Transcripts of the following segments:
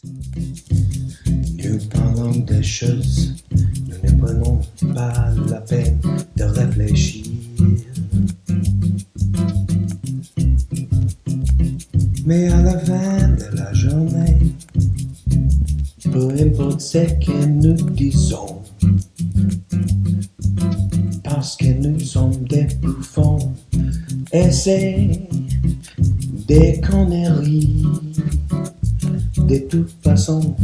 Nous parlons des choses, nous ne prenons pas la peine de réfléchir. Mais à la fin de la journée, peu importe ce que nous disons, parce que nous sommes des bouffons, et c'est des conneries. De toute façon.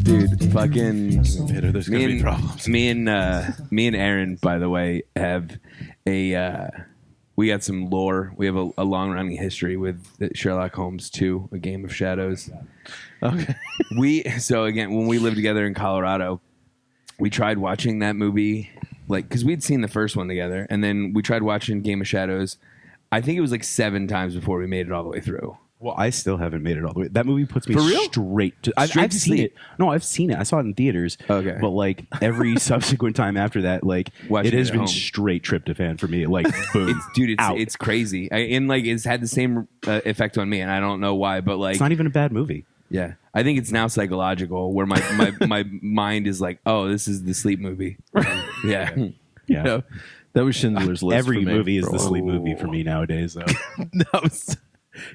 Dude, fucking There's gonna be problems. me and Aaron, by the way, have we got some lore. We have a long running history with Sherlock Holmes 2, A Game of Shadows. Okay. So again, when we lived together in Colorado, we tried watching that movie, like, because we'd seen the first one together, and then we tried watching Game of Shadows. I think it was like 7 times before we made it all the way through. Well, I still haven't made it all the way. That movie puts me For real? straight to. Straight I've to seen sleep? it. No, I've seen it. I saw it in theaters. Okay. But like every subsequent time after that, like Watching it has it at been home. straight tryptophan for me. Like boom, out. It's crazy. And like it's had the same effect on me, and I don't know why, but like It's not even a bad movie. yeah, I think it's now psychological, where my mind is like, oh, this is the sleep movie. Yeah. Yeah. Yeah. That was Schindler's List. Every for me movie is for a the while. sleep movie for me nowadays. Though. That was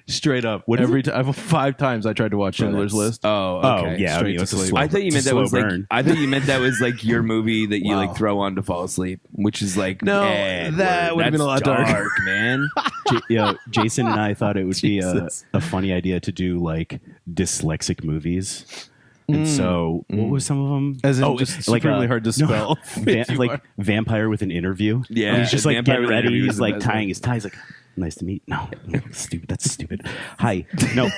straight up. What is Every time, 5 times I tried to watch Schindler's List. Oh, okay. Oh yeah, I Straight mean, to it's a sleep. slow. I thought you meant it's a that was slow like. burn. I thought you meant that was like your movie that you Wow. like throw on to fall asleep, which is like No, Edward, that would've been a lot that's darker. man. Jason and I thought it would be Jesus. a funny idea to do like dyslexic movies. And so, what was some of them? As in just supremely hard to spell. If you like are. vampire with an interview. Yeah, And he's just like Vampire getting with an ready. Interview is He's the like best tying one. his tie. He's like, "Nice to meet." No, stupid. That's stupid. Hi. No.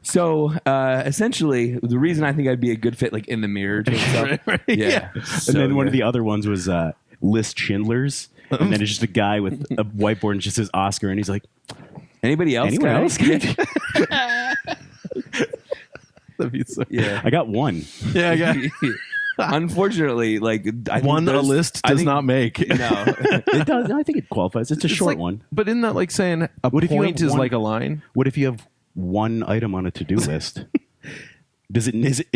So essentially, the reason I think I'd be a good fit, like in the mirror, to himself, yeah. And then one of the other ones was List Schindler's, and then it's just a guy with a whiteboard and just says Oscar, and he's like, anybody else? "Anyone guys? else?" Yeah. That'd be so. Yeah. I got one. Yeah, I got Unfortunately, like I think one. A those- list I does think- not make. No, It does. I think it qualifies. It's a short like, one. But isn't that like saying a What if you point have is one- like a line? What if you have one item on a to-do list? It's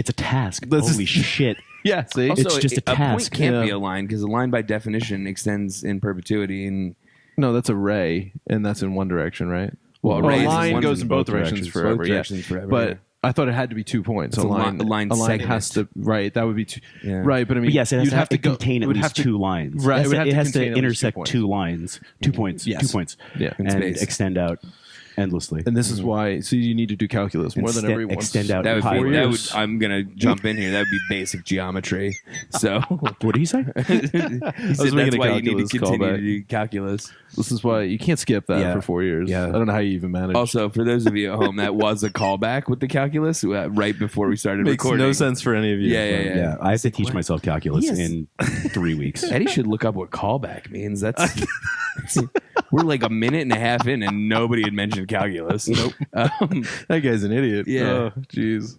a task. This is- Holy shit. Yeah, see? also, It's just a point task. can't Yeah. be a line because a line by definition extends in perpetuity, and No, that's a ray, and that's in one direction, right? Well, a Or ray a is line one goes in in both both directions directions. forever. Both yeah. directions forever, But yeah. I thought it had to be 2 points. It's A a line, line a line segment. has to right. That would be two. Yeah. Right, but I mean, But yes, it has you'd to, have to go, contain it at would least have to, 2 lines. Right, It has it would have it to has contain to at least 2 intersect points. 2 lines. 2 points. Yes. 2 points. Yeah. In And space. extend out endlessly. And this is why. So you need to do calculus more than Extend- every once. extend out that would pi. be, that would. years. I'm gonna jump in here. That would be basic geometry. So What did he say? he said making that's a why you need to calculus continue callback. to do calculus. This is why you can't skip that Yeah. for 4 years. Yeah. I don't know how you even manage. Also, for those of you at home, that was a callback with the calculus right before we started makes recording. no sense for any of you. Yeah. Yeah, I have to teach myself calculus Yes. in 3 weeks. Eddie should look up what callback means. That's we're like a minute and a half in, and nobody had mentioned calculus. Nope. That guy's an idiot. Yeah. Oh, jeez.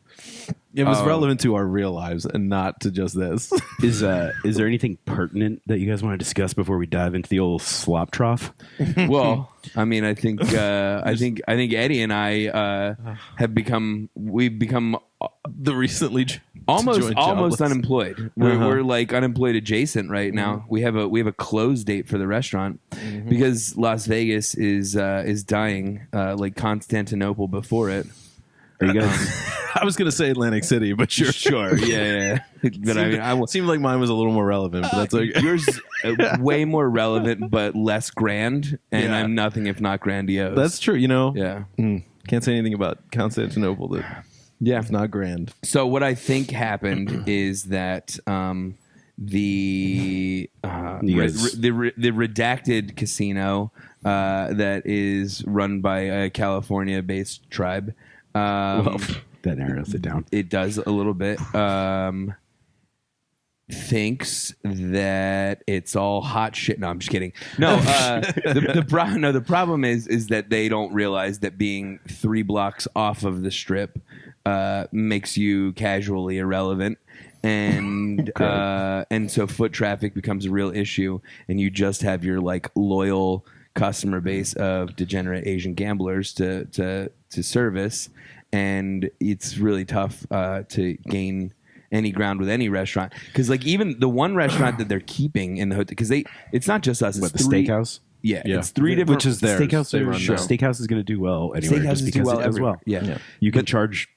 It was Oh. relevant to our real lives and not to just this. Is there anything pertinent that you guys want to discuss before we dive into the old slop trough? Well, I mean, I think Eddie and I we've become The recently almost joined jobless. unemployed. We're like unemployed adjacent right now. We have a close date for the restaurant because Las Vegas is dying like Constantinople before it. Are you guys? I was going to say Atlantic City, but sure. Sure, yeah. But I mean, Seemed like mine was a little more relevant, but that's okay. yours way more relevant but less grand, and Yeah. I'm nothing if not grandiose. That's true, you know? yeah. Can't say anything about Constantinople that Yeah. if not grand. So what I think happened is that the You guys- the redacted casino that is run by a California-based tribe. Well, that narrows it down. It does a little bit. Thinks that it's all hot shit. No, I'm just kidding. No, the problem is that they don't realize that being 3 blocks off of the strip makes you casually irrelevant. And so foot traffic becomes a real issue, and you just have your like loyal customer base of degenerate Asian gamblers to service. and it's really tough to gain any ground with any restaurant, because like even the one restaurant that they're keeping in the hotel, because it's not just us. It's the three, steakhouse? Yeah, Yeah. it's three different. Which is theirs. Steakhouse, They run now. Steakhouse is going to do well anywhere. Steakhouses just do because well it does everywhere. well. Yeah. You can charge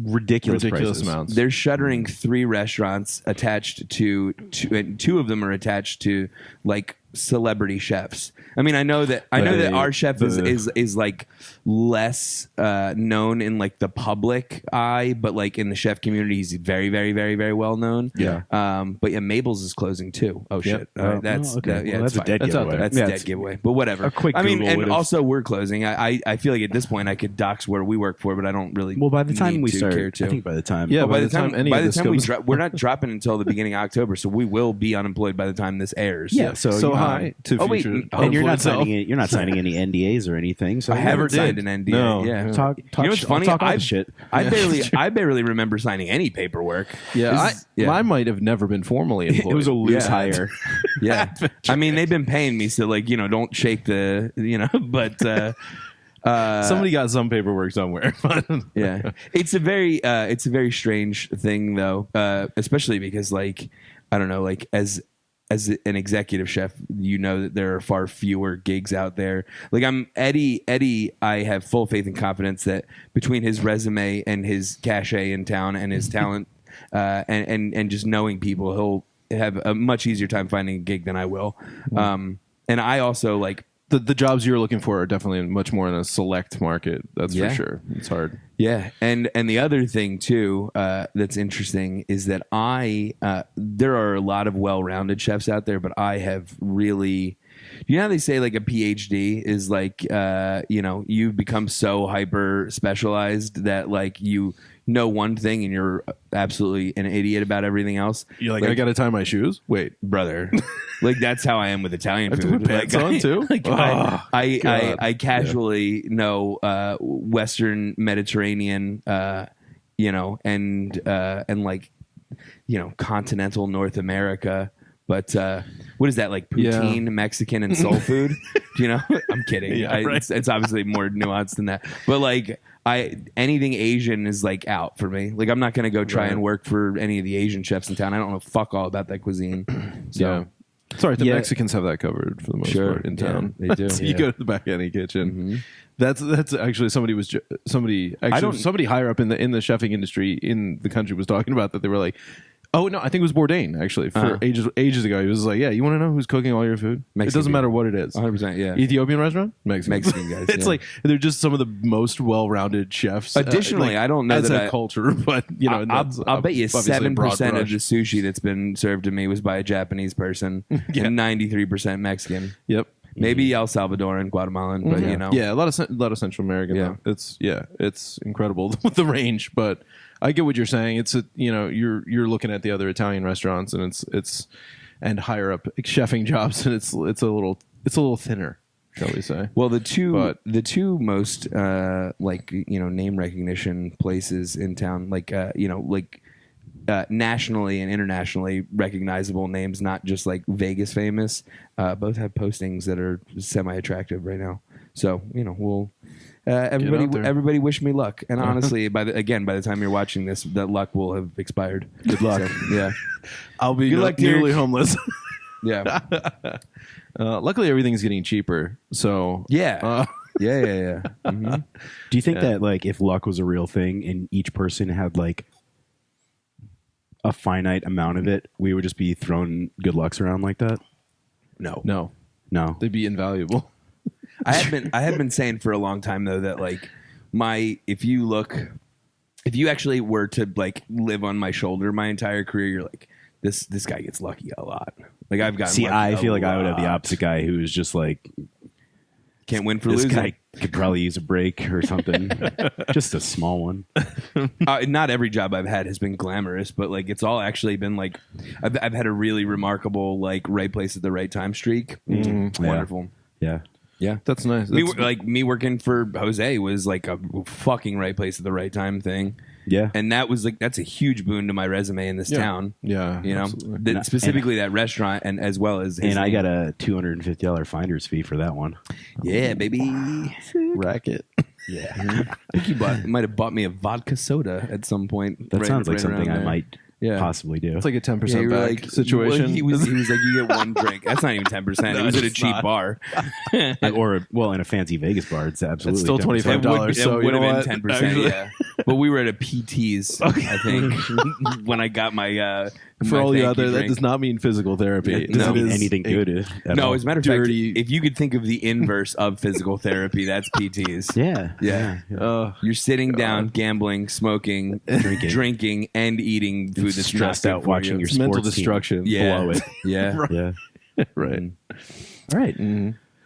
ridiculous prices. amounts. They're shuttering 3 restaurants attached to and 2 of them are attached to like celebrity chefs. I mean, I know that our chef is like less known in like the public eye, but like in the chef community, he's very, very, very, very well known. Yeah. But yeah, Mabel's is closing too. Oh shit. That's okay. yeah, Well, it's that's a fine. dead giveaway. That's Yeah, a dead it's giveaway. But whatever. a quick I mean, Google and would've- also we're closing. I feel like at this point I could dox where we work for, but I don't really. Well, by the time need we to start, care to. I think by the time, Yeah, By the time any of this we goes- we're not dropping until the beginning of October, so we will be unemployed by the time this airs. yeah. So, So you know, hi to oh, wait, future. and you're not hopefully signing it. You're not signing any NDAs or anything. So I haven't did. signed an NDA. No. Yeah. talk. You know what's funny? Talk all I the shit. I barely remember signing any paperwork. Yeah, This is- I might have never been formally employed. It was a loose Yeah. hire. Yeah. I mean, they've been paying me, so like, don't shake the, but Somebody got some paperwork somewhere. yeah, it's a very strange thing though, especially because like, I don't know, like as an executive chef, that there are far fewer gigs out there. Like Eddie, I have full faith and confidence that between his resume and his cachet in town and his talent, and just knowing people, he'll have a much easier time finding a gig than I will. And I also like, the jobs you're looking for are definitely much more in a select market. That's Yeah. for sure. It's hard. yeah, and the other thing too that's interesting is that there are a lot of well-rounded chefs out there, but I have really, how they say like a PhD is like you've become so hyper specialized that like you know one thing and you're absolutely an idiot about everything else. You're like, I got to tie my shoes? Wait. Brother, like that's how I am with Italian I have to food. put pants on, too? Like, Oh, God. I casually know Western Mediterranean, and like continental North America. But what is that, like poutine, Mexican, and soul food? I'm kidding. Yeah, right. It's obviously more nuanced than that. But like anything Asian is like out for me. Like I'm not gonna go try Right. and work for any of the Asian chefs in town. I don't know fuck all about that cuisine. So Yeah. Sorry, the Yeah. Mexicans have that covered for the most Sure. part in Yeah, town. they do. You Yeah. go to the back of any kitchen. That's actually somebody higher up in the chefing industry in the country was talking about that. They were like, oh no, I think it was Bourdain actually for ages ago. He was like, yeah, you want to know who's cooking all your food? Mexican It doesn't people. matter what it is. 100%. Yeah. Ethiopian restaurant, Mexican guys, It's yeah. like they're just some of the most well-rounded chefs. Additionally, I don't know as that a culture, but I'll bet you obviously a broad 7% of brush. the sushi that's been served to me was by a Japanese person, Yeah. and 93% Mexican. Yep. Maybe El Salvadoran, Guatemalan, but Yeah, a lot of Central American. Yeah. Yeah. It's incredible with the range, but I get what you're saying. It's you're looking at the other Italian restaurants and it's and higher up chefing jobs and it's a little thinner, shall we say? Well, the two most name recognition places in town, nationally and internationally recognizable names, not just like Vegas famous, both have postings that are semi-attractive right now. So we'll everybody wish me luck. And honestly, by the time you're watching this, that luck will have expired. Good luck. So, yeah, I'll be Good luck, nearly Derek. homeless. yeah, Luckily, everything's getting cheaper. So yeah, yeah. Mm-hmm. Do you think that like if luck was a real thing and each person had like a finite amount of it, we would just be throwing good lucks around like that? no, No. they'd be invaluable. I have been saying for a long time though that like if you actually were to like live on my shoulder my entire career, you're like this guy gets lucky a lot. Like I've got. See, I feel like I would have the opposite guy who is just like, Can't win for this losing. guy could probably use a break or something. Just a small one. Not every job I've had has been glamorous, but like it's all actually been like I've had a really remarkable like right place at the right time streak. It's wonderful. Yeah. Yeah. That's nice. Me working for Jose was like a fucking right place at the right time thing. Yeah. And that's a huge boon to my resume in this town. Yeah, absolutely. Specifically that restaurant and as well as his And I name. got a $250 finder's fee for that one. Yeah, baby. Racket. Yeah. I think he might have bought me a vodka soda at some point. That sounds like something around I there. might Yeah. possibly do. It's like a 10% you were back situation. Well, he was like, you get one drink. That's not even 10%. It was at a cheap bar. Or in a fancy Vegas bar, it's absolutely It's still 10%. $25. So it you would know have what? been 10%. Actually- Yeah, but we were at a PT's. I think when I got my For my all you thank out there, that drink. does not mean physical therapy. Yeah, It Doesn't mean is anything a- good. At No, all. as a matter of Dirty- fact, if you could think of the inverse of physical therapy, that's PT's. Yeah. Yeah. You're sitting down, gambling, smoking, drinking, and eating food that's Stressed not good out for watching you. your It's mental sports team destruction. Yeah. blow it. Yeah. Yeah. Right. All right.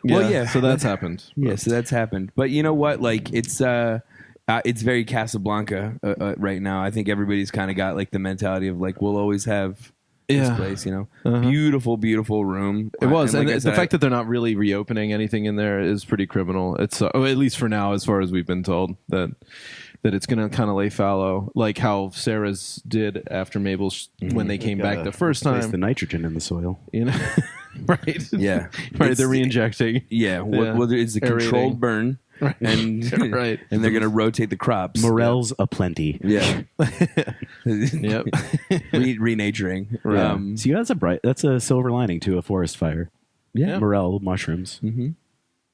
Well, yeah. So that's happened. Yeah, so that's happened. But you know what? Like, it's very Casablanca right now. I think everybody's kind of got like the mentality of like, we'll always have this place, you know. Beautiful, beautiful room. It was, and like I the said, fact that they're not really reopening anything in there is pretty criminal. It's at least for now, as far as we've been told, that it's going to kind of lay fallow, like how Sarah's did after Mabel's when they came back the first Replace time. the nitrogen in the soil. You know, right? Yeah. right. It's- They're re-injecting. Yeah, well, it's a Aerating. controlled burn, and Right. and they're gonna rotate the crops. Morels aplenty. Yeah, Yep. renaturing. Right. See, that's a silver lining to a forest fire. Yeah. Morel mushrooms. Mm-hmm.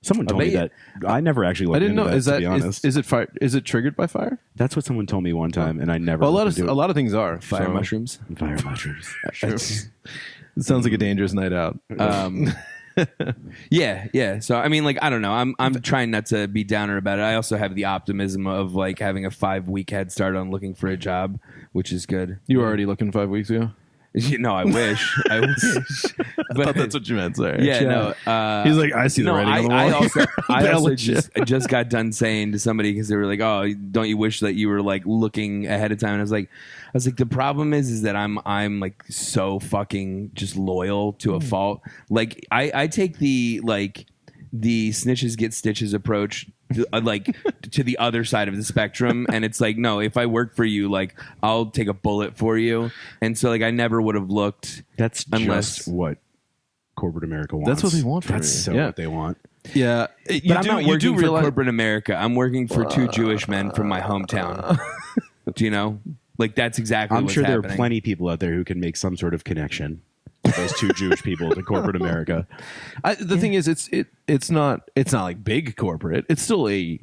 Someone told me bet that. I never actually I looked didn't into know. that, Is to that be honest. is it fire? Is it triggered by fire? That's what someone told me one time, and I never. Well, a looked into it. lot of things are Fire so- mushrooms. Fire mushrooms. Sure. It sounds like a dangerous night out. Yeah. So I mean, like, I don't know. I'm trying not to be downer about it. I also have the optimism of like having a 5-week head start on looking for a job, which is good. You were already looking 5 weeks ago. No, I wish. I wish. I thought that's what you meant. Sorry. Yeah, no. He's like, I see the No, writing on the wall. I also Legit. just got done saying to somebody because they were like, "Oh, don't you wish that you were like looking ahead of time?" And I was like, the problem is that I'm like so fucking just loyal to a fault. Like I take the snitches get stitches approach. Like to the other side of the spectrum, and it's like, no, if I work for you, like I'll take a bullet for you. And so like I never would have looked. That's Unless- just what corporate America wants. That's what they want from That's you. so Yeah. what they want. Yeah, But I'm not working for corporate America. I'm working for 2 Jewish men from my hometown. Do you know? Like that's exactly. I'm what's sure there happening. are plenty of people out there who can make some sort of connection. Those 2 Jewish people to corporate America. The thing is, it's not like big corporate. It's still a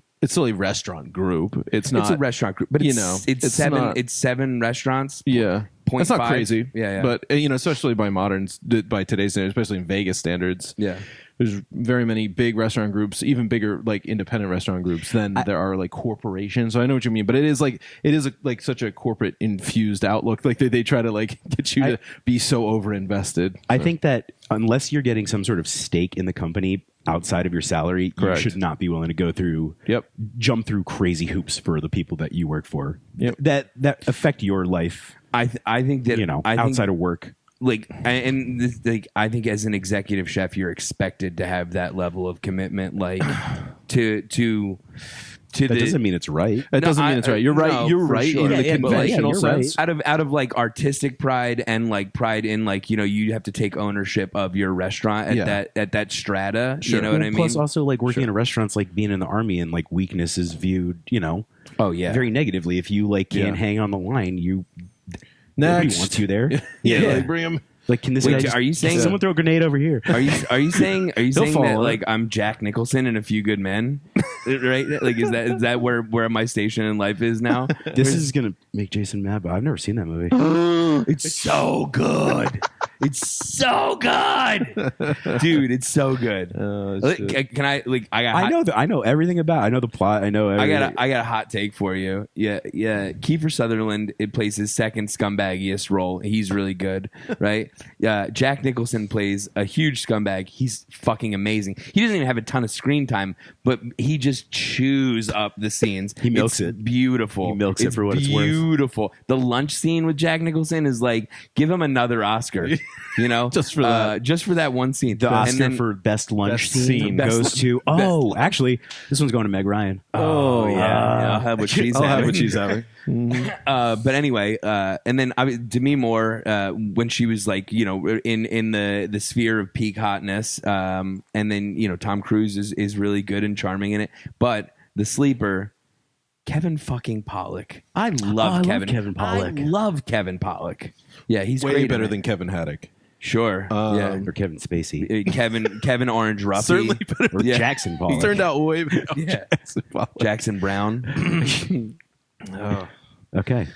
restaurant group. It's not It's a restaurant group, but you it's, know, it's it's 7. not- It's 7 restaurants. Yeah, Point that's not 5. crazy. Yeah. But especially by by today's standards, especially in Vegas standards. Yeah. There's very many big restaurant groups, even bigger like independent restaurant groups than there are like corporations. So I know what you mean, but it is like such a corporate infused outlook. Like they try to like get you to be so over invested. I think that unless you're getting some sort of stake in the company outside of your salary, Correct. you should not be willing to go through, jump through crazy hoops for the people that you work for. Yep. That affect your life. I think that I think, outside of work. like I think as an executive chef, you're expected to have that level of commitment, like to That doesn't mean it's right. It doesn't mean it's right. You're right. no, You're for right sure. in the Yeah, but, conventional you're right. sense. out of like artistic pride and like pride in like you have to take ownership of your restaurant at that strata. You know what I mean? Plus, also like working in a restaurant's like being in the army, and like weakness is viewed, Oh yeah. very negatively. If you like can't hang on the line, nobody Next. wants you there. Yeah, like bring him. Like, can this Wait, guy? Just, are you saying- can someone throw a grenade over here? Are you saying that follow like I'm Jack Nicholson in A Few Good Men, right? Like is that where my station in life is now? This is gonna make Jason mad, but I've never seen that movie. It's so good. It's so good, dude. It's so good. Can I like I know everything about. I know the plot. I know. Everything. I got a hot take for you. Yeah. Kiefer Sutherland, it plays his second scumbaggiest role. He's really good, right? Jack Nicholson plays a huge scumbag. He's fucking amazing. He doesn't even have a ton of screen time, but he just chews up the scenes. He milks It's it. Beautiful. He milks it for what it's worth. Beautiful. The lunch scene with Jack Nicholson is like, give him another Oscar. Just for that. Just for that one scene. The And Oscar then- for best lunch best scene scene. goes to. Oh, actually, this one's going to Meg Ryan. Oh yeah, I'll have what she's I'll have having. what she's having. But anyway, and then Demi Moore, when she was like, in the sphere of peak hotness, and then Tom Cruise is really good and charming in it. But the sleeper, Kevin fucking Pollak. I love Kevin Pollak. I love Kevin Pollak. Yeah, he's Way great better in it. than Kevin Haddock. Sure. Yeah. Or Kevin Spacey. Kevin Orange Ruffy. Certainly better. Or Yeah. Jackson Pollock. He turned out way better. Yeah. Jackson Pollock. Jackson Brown. Okay.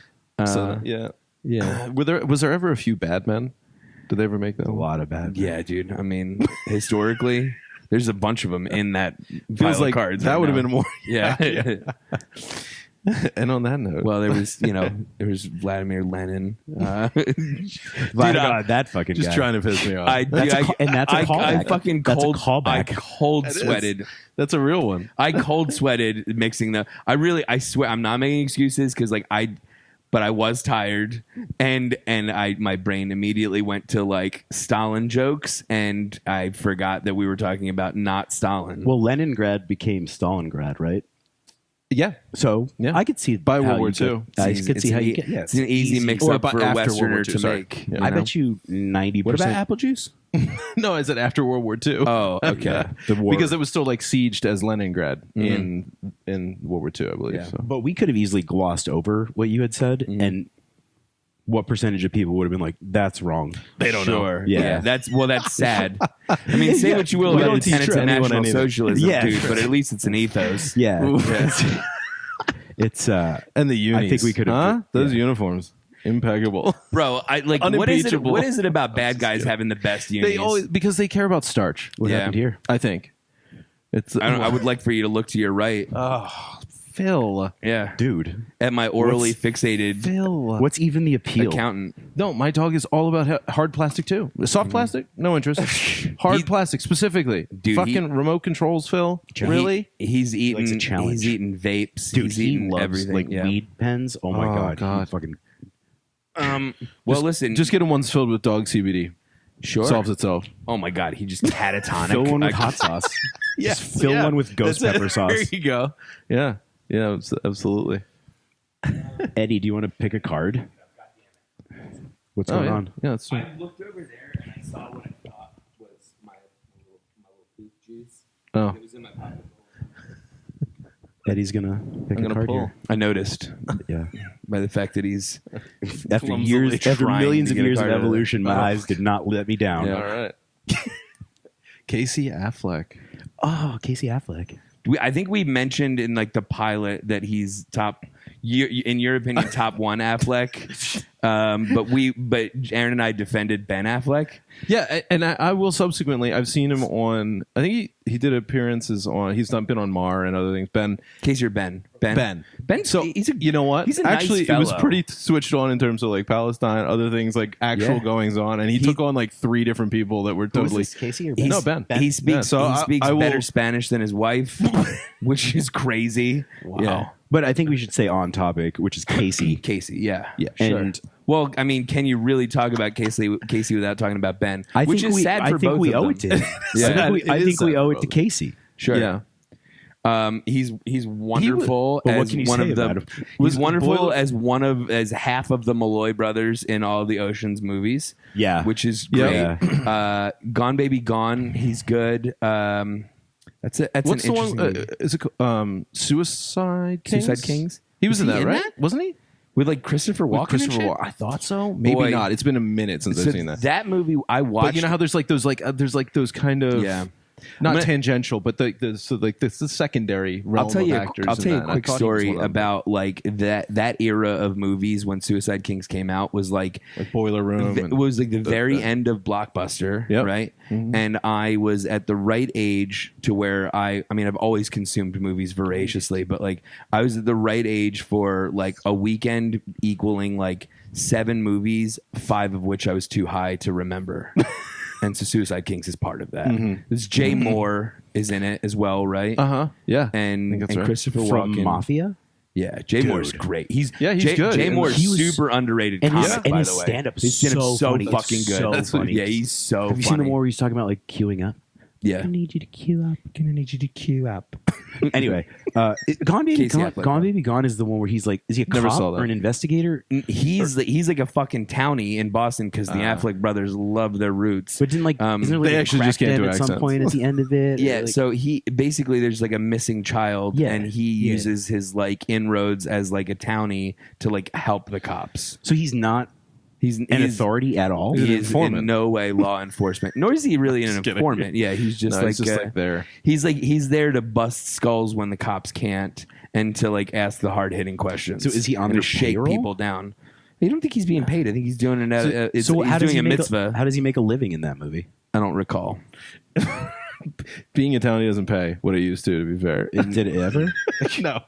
So, yeah. Yeah. Was there ever a few bad men? Did they ever make that? A lot of bad. Yeah, dude. I mean, historically, there's a bunch of them in that Feels pile of like cards. that right would have now. been more. Yeah. And on that note, Well, there was Vladimir Lenin. God, that fucking just guy. trying to piss me off. That's a I callback. fucking That's a cold. I callback. cold It is. sweated. That's a real one. I cold sweated mixing the. I swear I'm not making excuses because but I was tired and my brain immediately went to like Stalin jokes and I forgot that we were talking about not Stalin. Well, Leningrad became Stalingrad, right? Yeah. So Yeah. I could see By how World War you could- II. I It's could see an how you e- get. Yeah, it's an easy mix Or up for a after World War Westerner II, to sorry. make. Yeah. you I know? bet you 90%. What about apple juice? No, I said after World War II. Oh, okay. The war. Because it was still like sieged as Leningrad in World War II, I believe. Yeah. So. But we could have easily glossed over what you had said, and what percentage of people would have been like, "That's wrong." They don't Sure. know. Yeah. That's sad. I mean, say what you will We about don't the tenets teach of anyone National anything. Socialism, Yeah. dude, but at least it's an ethos. Yeah, Ooh. it's And the unis. I think we could have. Huh? Those yeah. uniforms. Impeccable. Bro, what Unimpeachable. is it about bad guys having the best unis? They always because they care about starch. What Yeah. happened here? I think. It's I would like for you to look to your right. Phil. Yeah. Dude, At my orally fixated Phil. what's even the appeal? accountant. No, my dog is all about hard plastic too. Soft plastic, no interest. Hard plastic specifically. Dude, Fucking remote controls, Phil. Really? He's eating. likes a challenge. He's eating vapes. Dude, he's he eating loves everything. like yeah. weed pens. Oh my Oh, god, God. He fucking Well, listen. Just get them ones filled with dog CBD. sure. Solves itself. Oh my god, he just catatonic. fill one with I- hot sauce. Yes, Just fill one with ghost That's it. pepper sauce. There you go. Yeah. Yeah, absolutely. Eddie, do you want to pick a card? What's going yeah. on? Yeah, that's I looked over there and I saw what I thought was my little poop juice. Oh. It was in my pocket. Eddie's gonna pick I'm a gonna card pull. here. I noticed Yeah. by the fact that he's After clumsily years, after trying millions to of get a years of card out of it. evolution, my Oh. eyes did not let me down. Yeah. All right. Casey Affleck. Oh, Casey Affleck. I think we mentioned in like the pilot that he's top. In your opinion, top one Affleck. But Aaron and I defended Ben Affleck. Yeah, and I will subsequently. I've seen him on. I think he did appearances on. He's not been on Mar and other things. Ben. In case you're Ben. Ben. So he's a, You know what? He's a nice Actually, it was fellow. pretty switched on in terms of like Palestine, other things like actual Yeah. goings on, and he took on like 3 different people that were totally. Casey or He's- No, Ben. He speaks. Yeah, so he speaks I will- better Spanish than his wife, which is crazy. Wow. Yeah. But I think we should say on topic, which is Casey. Casey. Yeah. Yeah, sure. And Well, I mean, can you really talk about Casey without talking about Ben? I Which think is we, sad I for think both we of owe them. it to him. Yeah. I It think is we sad owe for it to both. Casey. Sure. Yeah. He's wonderful But what as can you one say of the. about him? He's wonderful Boyle- as half of the Malloy brothers in all the Ocean's movies. Yeah. Which is Yeah. great. Gone Baby Gone. He's good. That's it. That's What's an the interesting one? movie. Is it Suicide Kings? Suicide Kings. He was in he that, in right? that? Wasn't he? With like Christopher Walken. Christopher and shit? Walken. I thought so. Maybe Boy. not. It's been a minute since So I've seen that. movie I watched. But you know how there's like those there's kind of Yeah. not I'm gonna- tangential, but the secondary realm I'll tell you. of actors. I'll tell you in a that. quick I thought he was story one of them. about like that era of movies when Suicide Kings came out was like like Boiler Room. it was like the very end of Blockbuster, Yep. right? And I was at the right age to where I mean I've always consumed movies voraciously, but like I was at the right age for like a weekend equaling like 7 movies, 5 of which I was too high to remember. And so Suicide Kings is part of that. This Jay Moore is in it as well, right? Yeah. I And, think that's and right. Christopher From Walken. Mafia. Yeah, Jay Moore's great. He's good. Jay And Moore's he was- super underrated And comic, his, by and his the way. stand-up His stand-up's so funny. fucking good. So That's funny. Yeah, he's so Have you funny. seen the one where he's talking about like queuing up? Yeah. I need you to queue up. Gonna need you to queue up. Anyway, Gone Baby Casey Gone, Affleck. Gone Baby Gone is the one where he's like, is he a Never cop saw that. or an investigator? He's like a fucking townie in Boston because the Affleck brothers love their roots. But didn't like, isn't there like they a actually crack just can't den do at some accents. point at the end of it? Yeah, Like- so he basically there's like a missing child, Yeah, and he yeah. uses his like inroads as like a townie to like help the cops. so he's not He's an authority at all. He's He an is informant. in no way law enforcement, nor is he really an Just kidding. informant. Yeah, he's just No, like, he's just like there. He's there to bust skulls when the cops can't, and to like ask the hard hitting questions. So is he on and their to shake payroll? people down? I don't think he's being paid. I think he's doing it. He's how does doing he a make mitzvah. how does he make a living in that movie? I don't recall. Being Italian doesn't pay what it used to be fair. Did it ever? No.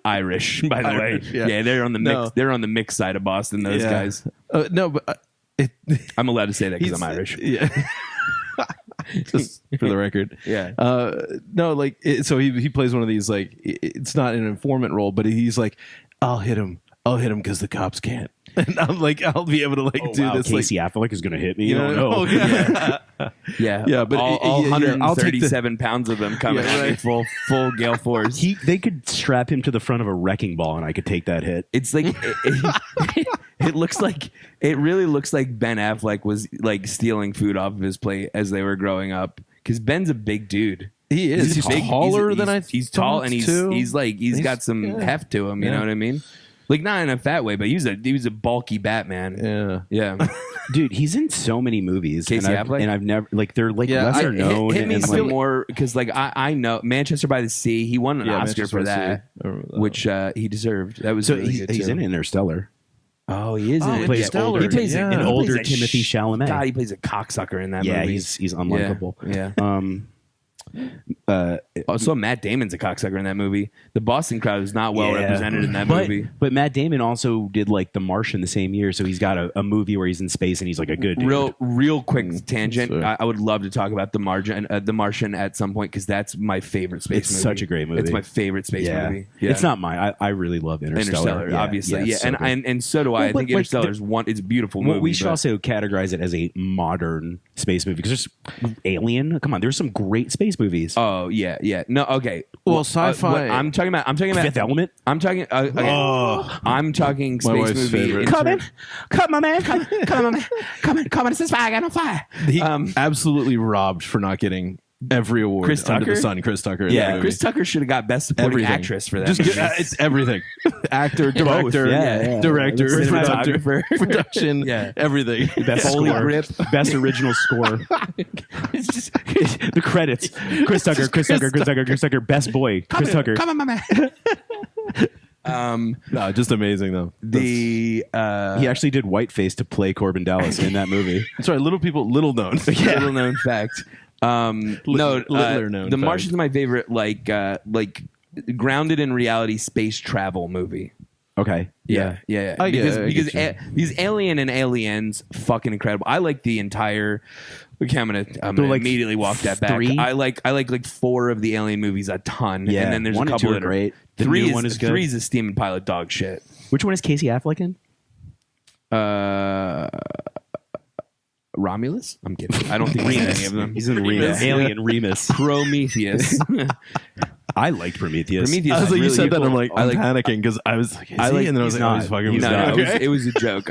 Irish, by the Irish, way. yeah. Yeah, they're on the mix. No. They're on the mixed side of Boston. Those Yeah. guys. No, but I'm allowed to say that because I'm Irish. Yeah. Just for the record. Yeah. No, like so he plays one of these like it's not an informant role, but he's like, I'll hit him because the cops can't, and I'm like, I'll be able to like do this. Casey Affleck is going to hit me. You You know, don't know. Yeah, Yeah, but all yeah, I'll take the- 137 pounds of them coming Yeah, at me right. full gale force. They could strap him to the front of a wrecking ball, and I could take that hit. It's like it looks like it really looks like Ben Affleck was like stealing food off of his plate as they were growing up because Ben's a big dude. He is. He's big- taller than I. He's tall and he's too. he's got some yeah. heft to him. You Yeah. know what I mean? Like not in a fat way, but he was a bulky Batman. Yeah. Yeah. Dude, he's in so many movies. Casey Affleck? And I've never like they're like Yeah, lesser I- known. Hit me and, some like, more because like I know Manchester by the Sea. He won an Yeah, Oscar Manchester for by the that, Sea. I remember that which he deserved. That was so really good he's too. in Interstellar. Oh, he is. Oh, in he it. plays Yeah, Stellar. He plays Yeah. an An older Timothy Chalamet. God, he plays a cocksucker in that Yeah, movie. he's unlikable. Yeah. Also, Matt Damon's a cocksucker in that movie. The Boston crowd is not well Yeah. represented in that But, movie. but Matt Damon also did like The Martian the same year, so he's got a movie where he's in space and he's like a good dude. Real quick tangent. Sorry. I would love to talk about the Martian at some point because that's my favorite space It's movie. such a great movie. It's my favorite space Yeah. movie. Yeah. It's not mine. I really love Interstellar. Interstellar, obviously. Yeah, it's so good. and so do I. Well, I but, think like, Interstellar is one. It's a beautiful Well, movie. we should but- also categorize it as a modern space movie because there's Alien. Come on, there's some great space movies. Oh yeah. No, okay. Well, sci-fi- what I'm talking about. Fifth Element. I'm talking. I'm talking My space wife's movie. favorite. in Come in, terms- come on, man, come on, man, come on. This is fire. I got on fire. He absolutely robbed for not getting every award Chris under the Tucker? sun. Chris Tucker. in Yeah, that movie. Chris Tucker should have got Best Supporting Everything. Actress for that. Just movie. it's everything. Actor, director, Yeah. director, Cinematographer. production, Yeah. everything. Best Foley score, grip. best original score. It's just The credits: Chris Tucker, best boy, Chris Tucker. Come on, my man. No, just amazing though. The He actually did whiteface to play Corbin Dallas in that movie. Sorry, little known. little known fact. Littler known The fact. Martian's my favorite. Like grounded in reality space travel movie. Okay. Yeah. I get Because you. these Alien and Aliens, fucking incredible. I like the entire. Okay, I'm gonna like immediately walk that back. three? I like 4 of the Alien movies a ton. Yeah, and then there's 1 a and couple 2 are that are great. The Three new is one is good. 3 is a steaming pile of dog shit. Which one is Casey Affleck in? Romulus? I'm kidding. I don't think he's in any of them. He's in Remus. Alien Remus. Prometheus. I liked Prometheus. Prometheus. I was like, really you said that, cool. I'm like, I'm panicking because I was like, is I he? like- And then I was he's like, oh, not. he's fucking He's with No, me. it was a joke.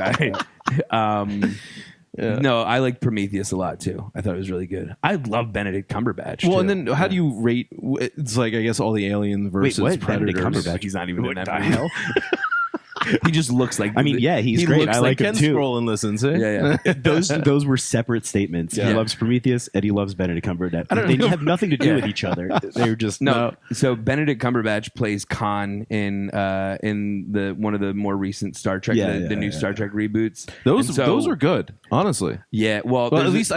Yeah. No, I like Prometheus a lot too. I thought it was really good. I love Benedict Cumberbatch. Well, too. and then how do you rate? It's like I guess all the Alien versus what? Predators. Benedict Cumberbatch? He's not even in that the movie. hell? He just looks like. I mean, yeah, he's He great. looks I like him Ken too. Scroll and listens. Eh? Yeah. Those were separate statements. Yeah. He loves Prometheus and he loves Benedict Cumberbatch. don't They know. have nothing to do with each other. They're just No, so Benedict Cumberbatch plays Khan in the one of the more recent Star Trek, the new Star Trek reboots. Those And so- those are good, honestly. yeah. Well, Well, there's at a- least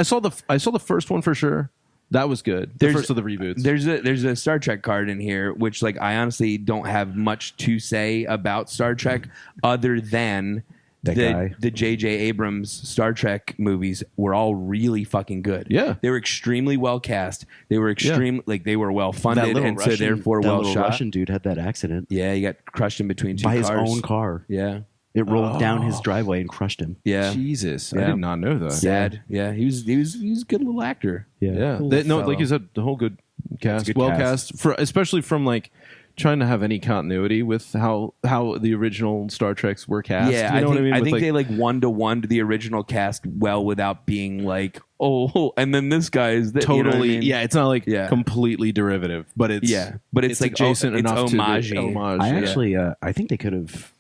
I saw the first one for sure. That was good. The There's- first of the reboots. There's a Star Trek card in here, which like I honestly don't have much to say about Star Trek other than That guy. the J.J. Abrams Star Trek movies were all really fucking good. Yeah. They were extremely well cast. They were they were well that funded little and so therefore that well little shot. Russian dude had that accident Yeah, he got crushed in between two by cars. his own car. Yeah. It rolled down his driveway and crushed him. Yeah. Jesus, Yeah. I did not know that. Sad. Yeah. He was a good little actor. Yeah, Cool no, fellow. like you said, the whole good cast, good well cast. cast, for especially from like trying to have any continuity with how the original Star Treks were cast. Yeah, you know what I mean? I With, think like, they like 1-to-1 to the original cast well without being like, oh, and then this guy is the, totally. you know what I mean? Yeah, it's not like Yeah. completely derivative, but it's but it's like adjacent it's enough homage-y. to the homage. I yeah. actually, I think they could have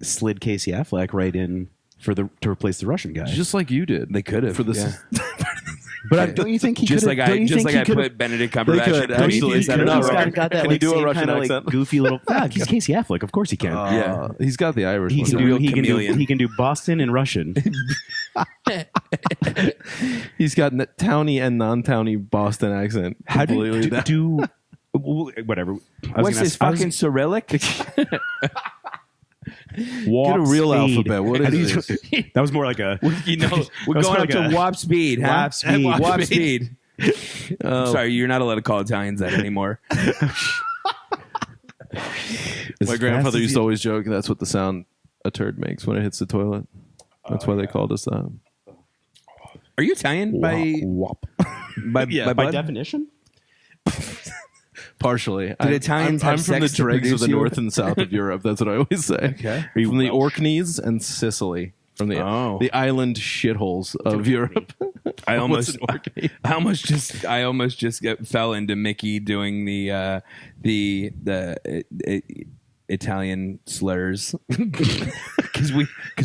slid Casey Affleck right in to replace the Russian guy. just like you did. They could have for this. But don't you think he just could like I put Benedict Cumberbatch could, in actually. Prometheus. I don't know. He's got that Can like he do a same Russian kinda, accent? like goofy little. Yeah, he's Casey Affleck. Of course he can. Yeah. He's got the Irish. He one. can a real do. chameleon. He can do Boston and Russian. He's got towny and non-towny Boston accent. How do Completely you down. do? Whatever. What's this fucking Cyrillic? Get a real alphabet. What is this? That was more like a. You know, we're That's going up like to a- warp speed, huh? Warp speed. Warp speed. Sorry, you're not allowed to call Italians that anymore. My grandfather used to always joke that's what the sound a turd makes when it hits the toilet. That's why they called us that. Are you Italian by Wop. by By blood? definition. Partially. Did Italians I'm have from the sex to dregs of produce the you? north and south of Europe. That's what I always say. Okay. Are you from the Orkneys and Sicily? From the the island shitholes of Europe. I What's almost, an Orkney? I almost just fell into Mickey doing the Italian slurs because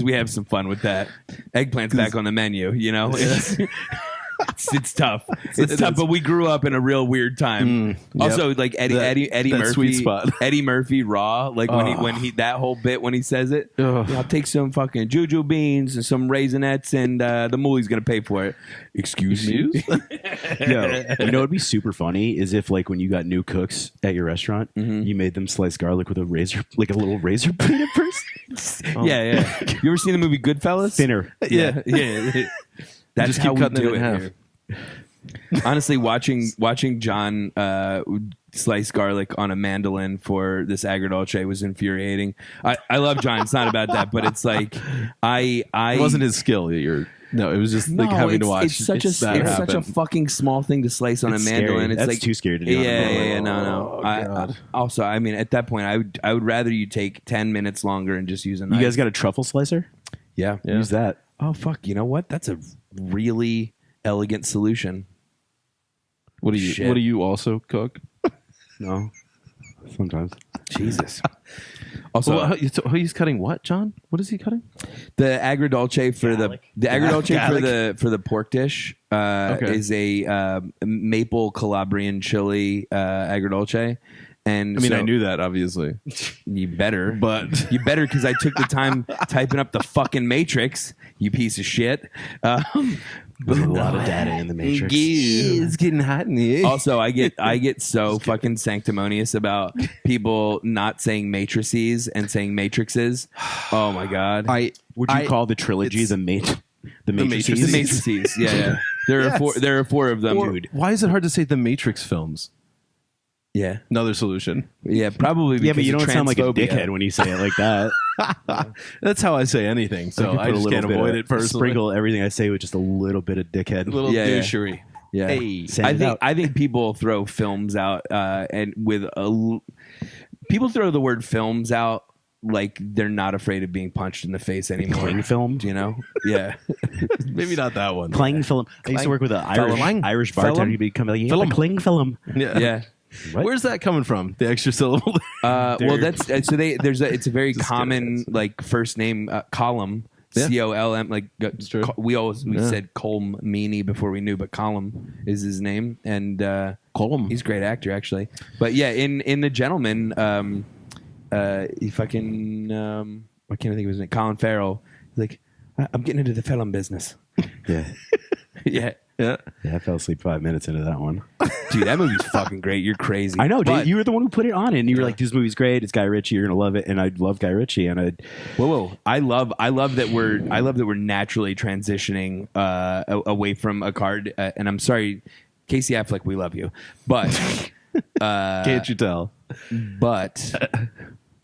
we have some fun with that. Eggplant's back on the menu, you know. It's tough. It's tough, but we grew up in a real weird time. Also, like Eddie that Murphy, sweet spot. Eddie Murphy raw, like when he that whole bit when he says it. Ugh. Yeah, I'll take some fucking juju beans and some raisinets, and the moolie's gonna pay for it. Excuse me. Yeah, you know what'd be super funny is if like when you got new cooks at your restaurant, you made them slice garlic with a razor, like a little razor blade at first. Yeah. You ever seen the movie Goodfellas? Thinner. Yeah. That's Just how keep we cutting do it in half. here. Honestly, watching John slice garlic on a mandolin for this agrodolce was infuriating. I love John. It's not about that, but it's like It wasn't his skill. No, it was just like having to watch. It's such a happen. fucking small thing to slice on It's a mandolin. scary. It's That's like too scary to do. Yeah, no. God. Also, I mean, at that point, I would rather you take 10 minutes longer and just use a knife. You guys got a truffle slicer? yeah. Use that. Oh fuck! You know what? That's a really elegant solution. What do Shit. you also cook? No. Sometimes. Jesus. Also, Well, he's cutting what, John? What is he cutting? the agrodolce for Garlic. the agrodolce Garlic. for the pork dish is a maple Calabrian chili agrodolce. And I mean, so- I knew that obviously, you better, but you better because I took the time typing up the fucking matrix. You piece of shit. There's a lot of data in the Matrix. it's getting hot in here. Also, I get so fucking sanctimonious about people not saying matrices and saying matrixes. Oh my god. Would you call the trilogy the Matrices? The matrices. Yeah. There are four of them. Or, why is it hard to say the Matrix films? Yeah. Another solution. Yeah, probably because Yeah, but you of don't sound like a transphobia. dickhead when you say it like that. That's how I say anything. So could I put a just little can't bit avoid of- it personally. Sprinkle everything I say with just a little bit of dickhead. A little Yeah, yeah. douchery. Yeah. Hey. Send it out. I think people throw films out and with people throw the word films out like they're not afraid of being punched in the face anymore. Cling film. You know? Yeah. Maybe not that one. Clang film. I used to work with an Irish bartender. Film? He'd be coming like, yeah, Film. the cling film. Yeah. Yeah. What? Where's that coming from? The extra syllable. Well, that's so it's a very common like first name column. Yeah. COLM, like true. we said Colm Meany before we knew, but Colm is his name, and Colm. he's a great actor actually. But yeah, in The Gentleman, he fucking I can't think of his name. Colin Farrell. He's like, I'm getting into the film business. Yeah. Yeah, Yeah. Yeah, I fell asleep 5 minutes into that one. dude, that movie's fucking great. You're crazy. I know, dude. But- You were the one who put it on, and you were like, "This movie's great. It's Guy Ritchie. You're gonna love it." And I love Guy Ritchie, and Whoa! I love that we're naturally transitioning away from a card. And I'm sorry, Casey Affleck, we love you, but Can't you tell?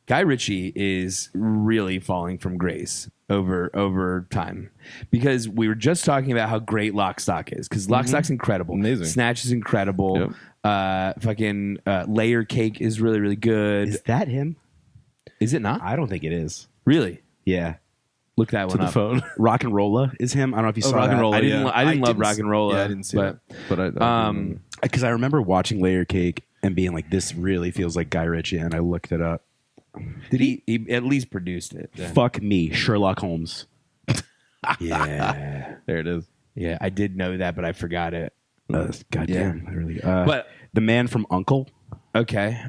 Guy Guy Ritchie is really falling from grace over time, because we were just talking about how great Lock, Stock is, because Lock, Stock's incredible. Amazing. Snatch is incredible. Fucking Layer Cake is really, really good. Is that him? Is it not? I don't think it is. Really? Yeah. Look that one To the up. phone. Rock and Rolla is him. I don't know if you saw Rock and that. Rolla. I didn't. Yeah. I didn't love didn't Rock and Roll. Yeah, I didn't see it. But Because I remember watching Layer Cake and being like, this really feels like Guy Ritchie, and I looked it up. did he at least produced it? Then. Fuck me, Sherlock Holmes. Yeah. there it is. Yeah, I did know that, but I forgot it. Goddamn. I really, But The Man from U.N.C.L.E., okay,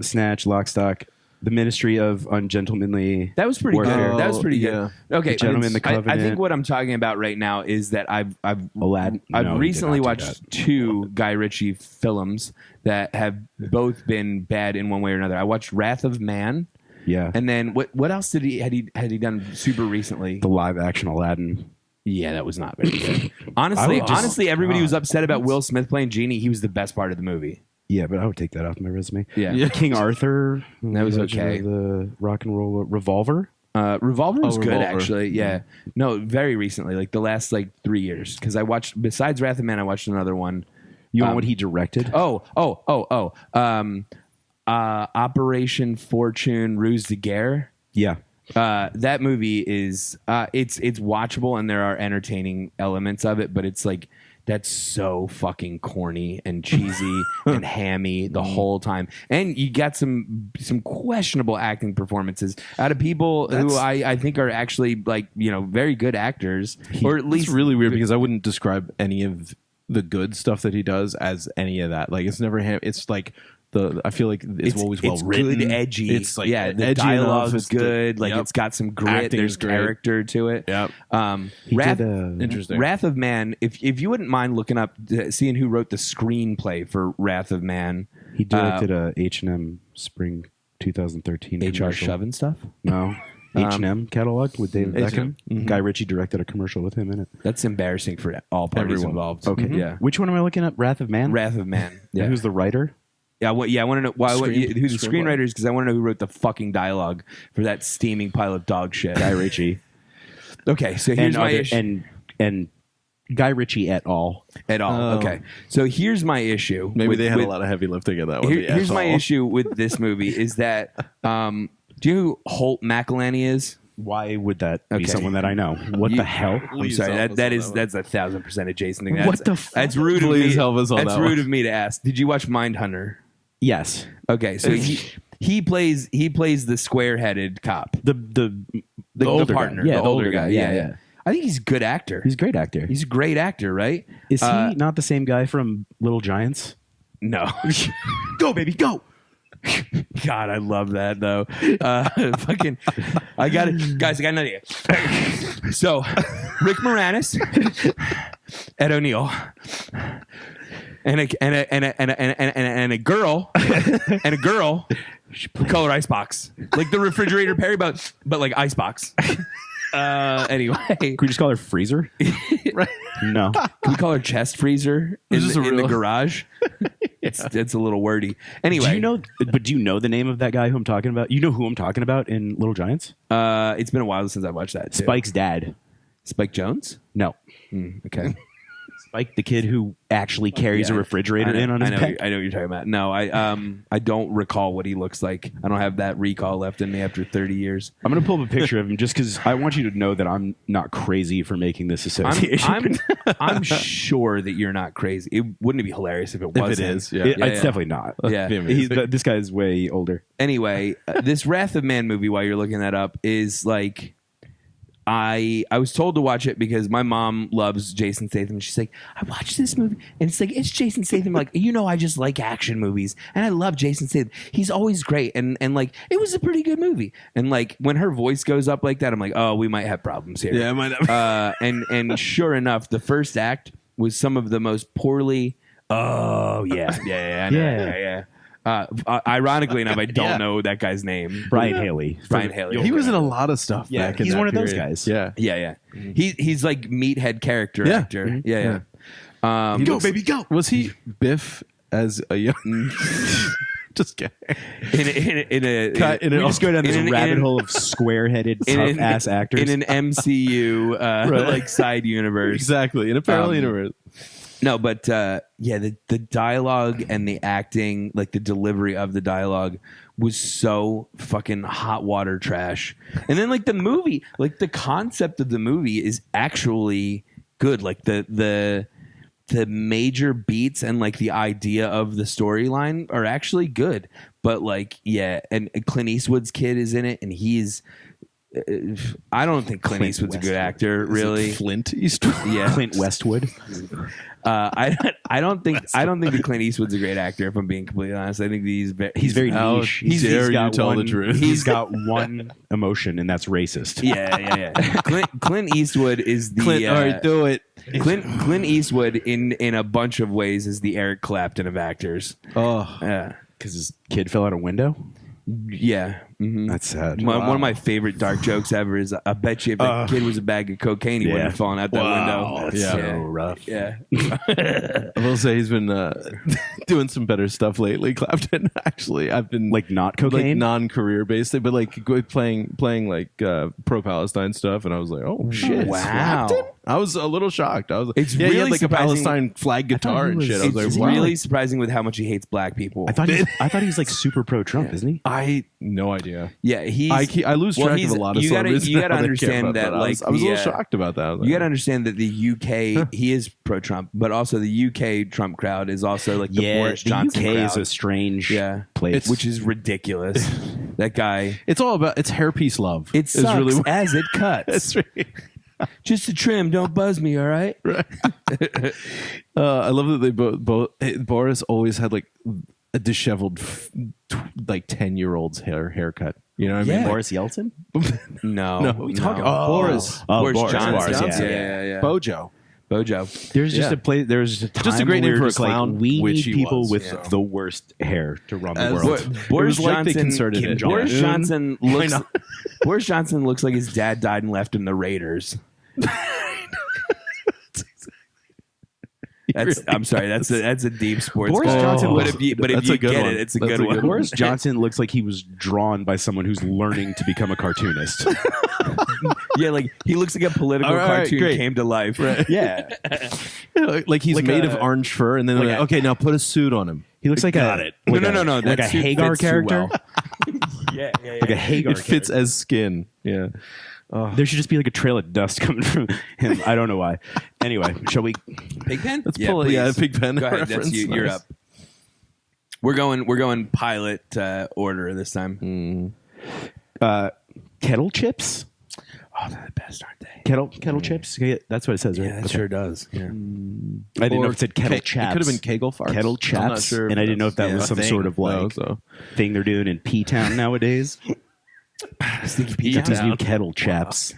Snatch, Lock, Stock, The Ministry of Ungentlemanly. that was pretty Warfare. good. That was pretty Yeah. good. Okay, Gentleman, the I Covenant. think what I'm talking about right now is that I've Aladdin. No, he did recently not do watched 2 Guy Ritchie films that have both been bad in one way or another. I watched Wrath of Man, that. Yeah. and then what else had he done super recently? The live action Aladdin. Yeah, that was not very good. Honestly, everybody was upset about Will Smith playing Genie. He was the best part of the movie. Yeah, but I would take that off my resume. Yeah. King Arthur. That was Legend okay. of The Rock and Roll Revolver. Revolver was good, Revolver. actually. Yeah. No, very recently, like the last 3 years. Because I watched, besides Wrath of Man, I watched another one. You know what he directed? Operation Fortune Ruse de Guerre. Yeah. That movie is it's watchable, and there are entertaining elements of it, but it's like that's so fucking corny and cheesy and hammy the whole time. And you got some questionable acting performances out of people who I think are actually very good actors, or at least It's really weird because I wouldn't describe any of the good stuff that he does as any of that. Like, it's never him. It's like I feel like it's always well written, good, edgy. It's like the edgy dialogue enough. is good. It's got some grit. Acting There's is great. character to it. Yep. Interesting. Wrath of Man. If you wouldn't mind looking up, seeing who wrote the screenplay for Wrath of Man. He directed a H&M Spring 2013 HR commercial. Shove and stuff. No. H&M catalog with David H&M. Beckham. Guy Ritchie directed a commercial with him in it. That's embarrassing for all parties Everyone. involved. Okay. Yeah. Which one am I looking at? Wrath of Man? Wrath of Man. Yeah. Who's the writer? I want to know who the Screenplay. screenwriter is, because I want to know who wrote the fucking dialogue for that steaming pile of dog shit. Guy Ritchie. Okay, so here's my issue. And Guy Ritchie et al. At all. Oh. Okay, so here's my issue. Maybe they had with- a lot of heavy lifting in that one. Here's my issue with this movie is that do you know who Holt McElhenney is? Why would that Okay. be someone that I know? What the hell? I'm Please sorry. help us That's on that 1,000% a Jason thing. What the fuck? That's rude Please of me. help us on That's that rude one. of me to ask. Did you watch Mindhunter? Yes. Okay, so he plays the square-headed cop, The older partner, guy. Yeah, the older guy. Yeah. I think he's a good actor. He's a great actor. He's a great actor, right? Is he not the same guy from Little Giants? No. Go, baby, go! God, I love that though. Fucking, I got it, guys. I got an idea. So, Rick Moranis, Ed O'Neill, and a girl, color icebox, like the refrigerator Perry, but like icebox. Anyway, Could we just call her Freezer? Right. No. can we call her chest freezer in Is this a the real- garage? It's a little wordy. Anyway, Do you know the name of that guy who I'm talking about? You know who I'm talking about in Little Giants? it's been a while since I watched that. Too. Spike's dad. Spike Jones. No. Okay. Spike, the kid who actually carries a refrigerator in on his back. I know what you're talking about. No, I don't recall what he looks like. I don't have that recall left in me after 30 years. I'm going to pull up a picture of him just because I want you to know that I'm not crazy for making this association. I'm sure that you're not crazy. Wouldn't it be hilarious if it was? If it is, yeah. It's yeah. definitely not. Yeah. This guy is way older. Anyway, this Wrath of Man movie, while you're looking that up, is like I was told to watch it because my mom loves Jason Statham. She's like, I watched this movie, and it's like, it's Jason Statham. Like, I just like action movies, and I love Jason Statham. He's always great, and like, it was a pretty good movie. And like, when her voice goes up like that, I'm like, oh, we might have problems here. Yeah, I might have. And sure enough, the first act was some of the most poorly. Oh yeah, I know, yeah. Ironically enough, I don't know that guy's name. Brian Haley. Brian Haley. He was in a lot of stuff Yeah, back in he's that one of those period. guys. Yeah. Yeah. He's like meathead character Yeah. actor. Yeah. Go, baby, go. Was he Biff as a young? Just kidding. We We just go down this rabbit hole of square-headed, tough-ass actors. in an MCU like side universe. Exactly, in a parallel universe. No, but the dialogue and the acting, like the delivery of the dialogue, was so fucking hot water trash. And then like the movie, like the concept of the movie is actually good. Like the major beats and like the idea of the storyline are actually good. But like, yeah, and Clint Eastwood's kid is in it, and he's. I don't think Clint Eastwood's a good actor, really. Flint Eastwood. Yeah, Clint Westwood. I don't think that Clint Eastwood's a great actor. If I'm being completely honest, I think he's very niche. Dare you tell one, the truth? He's got one emotion, and that's racist. Yeah. Clint Eastwood is the Clint. All right, do it. Clint Eastwood in a bunch of ways is the Eric Clapton of actors. Oh, Yeah, Because his kid fell out a window. yeah. Mhm. That's sad. One of my favorite dark jokes ever is I bet you if the kid was a bag of cocaine, he wouldn't have fallen out that window. That's Yeah. so rough. Yeah. I will say he's been doing some better stuff lately. Clapton, actually, I've been Like not cocaine? like non-career based, but like playing like pro-Palestine stuff, and I was like, oh shit, Wow. Clapton? I was a little shocked. I was like, It's he really had like surprising- a Palestine flag guitar and shit. I was It's like, wow. really surprising with how much he hates black people. I thought he was like super pro-Trump, isn't he? I no idea. Yeah, he's. I lose track of a lot of you gotta, celebrities you now gotta that I care understand about that, I like, was a little shocked about that. I was like, You gotta understand that the UK, he is pro-Trump, but also the UK Trump crowd is also like the Boris Johnson the UK crowd. is a strange Yeah. place. Which is ridiculous. That guy. it's all about hairpiece love. It is sucks really as it cuts. That's right. Just a trim, don't buzz me, all right? I love that they both Boris always had like a disheveled like 10-year-old's haircut. You know what I mean? Yeah. Boris Yeltsin? No. No, we talking Boris. Oh, Boris Johnson. Boris, Yeah. Bojo. Bojo. There's just Yeah. a place. There's just a time Just a great where name for a just like, clown, we which need he people was, with yeah. the worst hair to run the As world. what- Boris it was like they Johnson. concerted it. Boris Yeah. Johnson looks. I know. Boris Johnson looks like his dad died and left him the Raiders. I'm sorry. That's a deep sports. Boris guy. Johnson but looks- if you that's a good get one. it, it's a That's good a one. good Boris Johnson looks like he was drawn by someone who's learning to become a cartoonist. Yeah, like he looks like a political All right, cartoon great. came to life. Yeah, like he's Like made a- of orange fur, and then like like, a- okay, now put a suit on him. he looks like Got a it. like No. like That a suit Hagar fits too character. well. Yeah. Like a Hagar. It fits character. as skin. Yeah. There should just be like a trail of dust coming from him. I don't know why. Anyway, shall we? Pigpen? Let's pull a Pigpen Go ahead. reference. That's you. You're Nice. up. We're going pilot order this time. Kettle chips. Oh, they're the best, aren't they? Kettle chips. Yeah, that's what it says, right? Yeah, it Okay. sure does. Yeah. I didn't know if it said kettle chaps. It could have been Kegel farts. Kettle I'm not chaps, sure. and I didn't know if that yeah, was a some thing. sort of like No, so. thing they're doing in P-Town nowadays. Stinky Got these P-Town. new kettle chaps.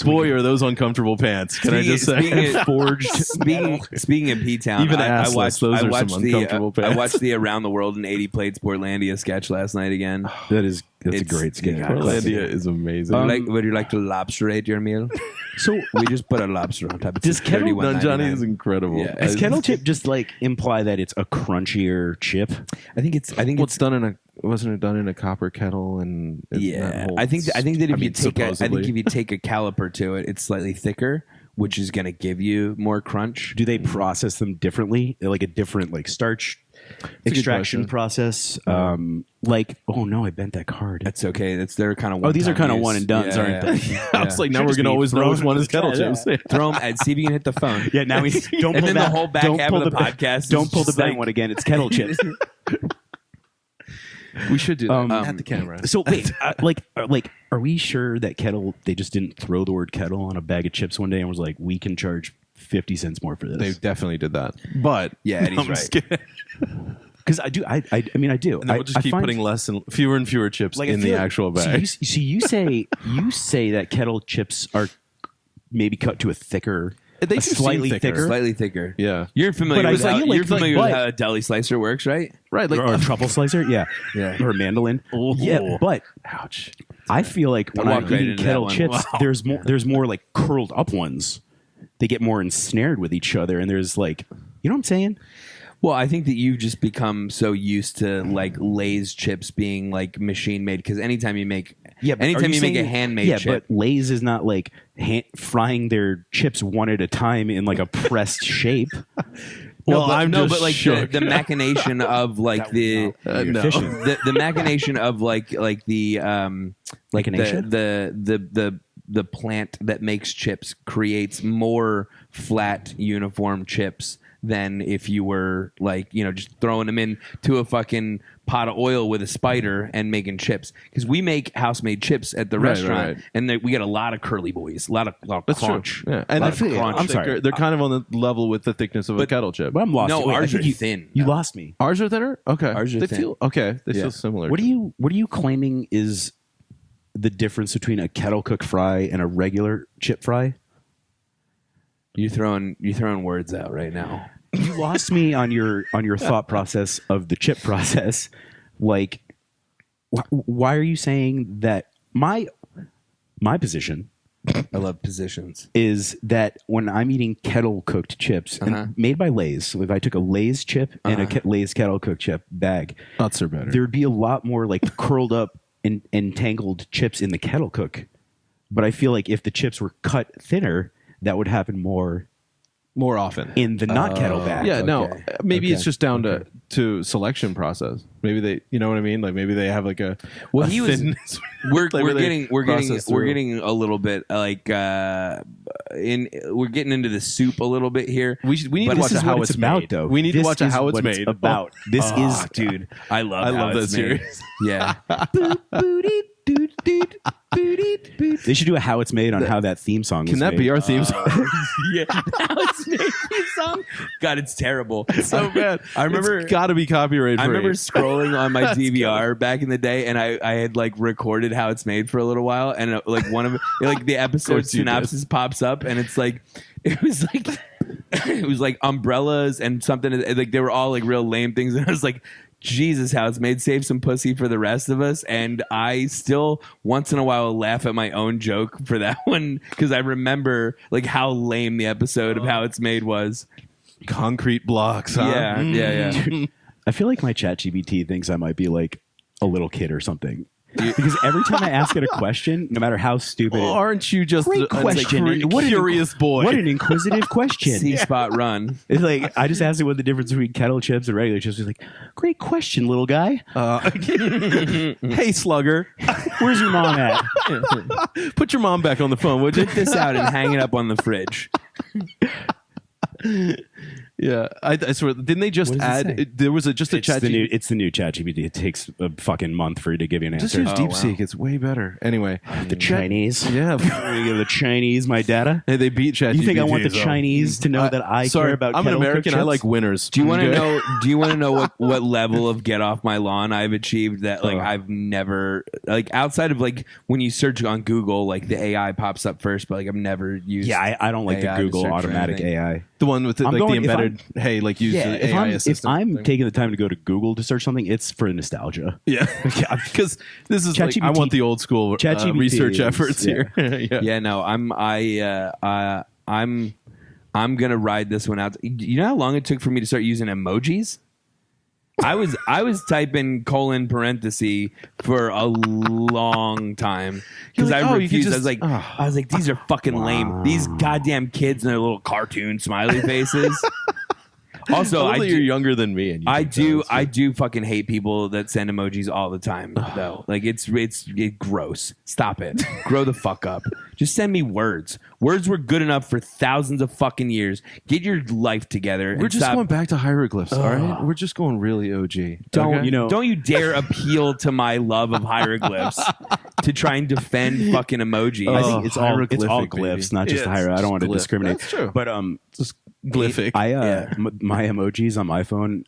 Boy, are those uncomfortable pants. Can I just say? forged? Speaking of P-Town, Even I assless, watched. those I are watched some the. uncomfortable I pants. watched the Around the World in 80 Plates Portlandia sketch last night again. That's a It's- great sketch. yeah, Portlandia is amazing. Would you like to lobsterate your meal? So We just put a lobster on top. It's Does kettle- Don Johnny $31.99. is incredible. Yeah. does kettle chip just like imply that it's a crunchier chip? I think it's. Well, it's done in a wasn't it done in a copper kettle and that Yeah, whole- I think that if you take supposedly. if you take a caliper to it, it's slightly thicker, which is going to give you more crunch. Do they process them differently? Like a different like starch good extraction question. process? Like, oh no, I bent that card. That's okay. They're kind of. Oh, these are kind of one and dones, aren't they? I was like, now Should we're just gonna be always know thrown which one is kettle Yeah. chips. Throw them and see if you can hit the phone. Yeah, now we don't And pull then the that, whole back don't half pull of the back- podcast is Don't pull the just back like- one again. It's kettle chips. We should do that at the camera. So wait, are we sure that kettle? They just didn't throw the word kettle on a bag of chips one day and was like, we can charge 50 cents more for They this. definitely did that. But Yeah, Eddie's I'm just right. kidding. Because I do. I mean, I do. And then we'll just keep find- putting fewer and fewer chips like, I in feel the like- actual so bag. you say that kettle chips are maybe cut to a thicker, They do slightly seem thicker. Slightly thicker. Yeah. You're familiar But with I how, feel like- you're familiar like with what? how a deli slicer works, right? Right. Like or a truffle slicer, yeah, Yeah. or a mandolin, yeah. But ouch. I feel like when walk I'm right eating into kettle that one. chips, Wow. there's more like curled up ones. They get more ensnared with each other, and there's like, you know what I'm saying? Well, I think that you've just become so used to like Lay's chips being like machine made because anytime you make anytime you make a handmade chip, but Lay's is not like frying their chips one at a time in like a pressed shape. Well, but like the machination of like the machination of like the the plant that makes chips creates more flat uniform chips than if you were like, you know, just throwing them into a fucking pot of oil with a spider and making chips. Because we make house-made chips at the restaurant, and we get a lot of curly boys, a lot of crunch. True. Yeah. And I'm sorry, they're kind of on the level with the thickness of a kettle chip. But I'm lost. No, ours are thin. You lost me. Ours are thinner? Okay. Ours are thin. They feel similar. What are you claiming is the difference between a kettle cooked fry and a regular chip fry? You're throwing words out right now. You lost me on your thought process of the chip process. Like, why are you saying that my position? I love positions. Is that when I'm eating kettle cooked chips and made by Lay's, so if I took a Lay's chip and a Lay's kettle cooked chip bag, odds are better. There would be a lot more like curled up and entangled chips in the kettle cook. But I feel like if the chips were cut thinner, that would happen more often in the not kettle bag. Yeah, no, maybe it's just down to selection process. Maybe they, you know what I mean? Like maybe they have like a we're getting a little bit like we're getting into the soup a little bit here. We need to watch how it's about made. Though we need to watch how it's made. About this is dude. I love that series. Yeah. They should do a how it's made on how that theme song Can that made. be our theme song? Yeah. How it's made theme song? God, it's terrible. It's so bad. I remember it's gotta be copyright free. I remember scrolling on my DVR back in the day, and I had like recorded how it's made for a little while, and like one of like the episode synopsis pops up, and it's like it was like umbrellas and something like they were all like real lame things, and I was like, Jesus, how it's made. Save some pussy for the rest of us. And I still once in a while laugh at my own joke for that one because I remember like how lame the episode of How It's Made was. Concrete blocks, huh? Yeah. Dude, I feel like my ChatGPT thinks I might be like a little kid or something. Because every time I ask it a question, no matter how stupid, aren't you just great question? What curious boy? What an inquisitive question! C-spot run. It's like I just asked it what the difference between kettle chips and regular chips. It's like, great question, little guy. Hey, slugger, where's your mom at? Put your mom back on the phone, would you? Print this out and hang it up on the fridge. Yeah, I swear. Didn't they just add? There was just a chat. It's the new ChatGPT. It takes a fucking month for you to give you an just answer. use DeepSeek. It's way better. Anyway, the Chinese. Yeah, give the Chinese my data. Hey, they beat ChatGPT. You think I want the Chinese to know that I care about? I'm an American. I like winners. Do you want to know? Do you want to know what level of get off my lawn I've achieved that like I've never like outside of like when you search on Google like the AI pops up first, but like I've never used. Yeah, I don't like AI the Google automatic AI. The one with the embedded. Hey, like use the AI assistant. If I'm taking the time to go to Google to search something, it's for nostalgia. Yeah, because this is like, I want the old school research efforts here. No, I'm gonna ride this one out. You know how long it took for me to start using emojis? I was typing colon parenthesis for a long time because I refused. I was like, these are fucking lame. These goddamn kids and their little cartoon smiley faces. Also, you're younger than me, and I do fucking hate people that send emojis all the time. Though, like it's gross. Stop it. Grow the fuck up. Just send me words. Words were good enough for thousands of fucking years. Get your life together. We're just going back to hieroglyphs. All right, we're just going really OG. Don't you dare appeal to my love of hieroglyphs to try and defend fucking emojis. I think it's all glyphs, not just hieroglyphs. I don't want to discriminate. That's true. But just glyphic. My emojis on my phone,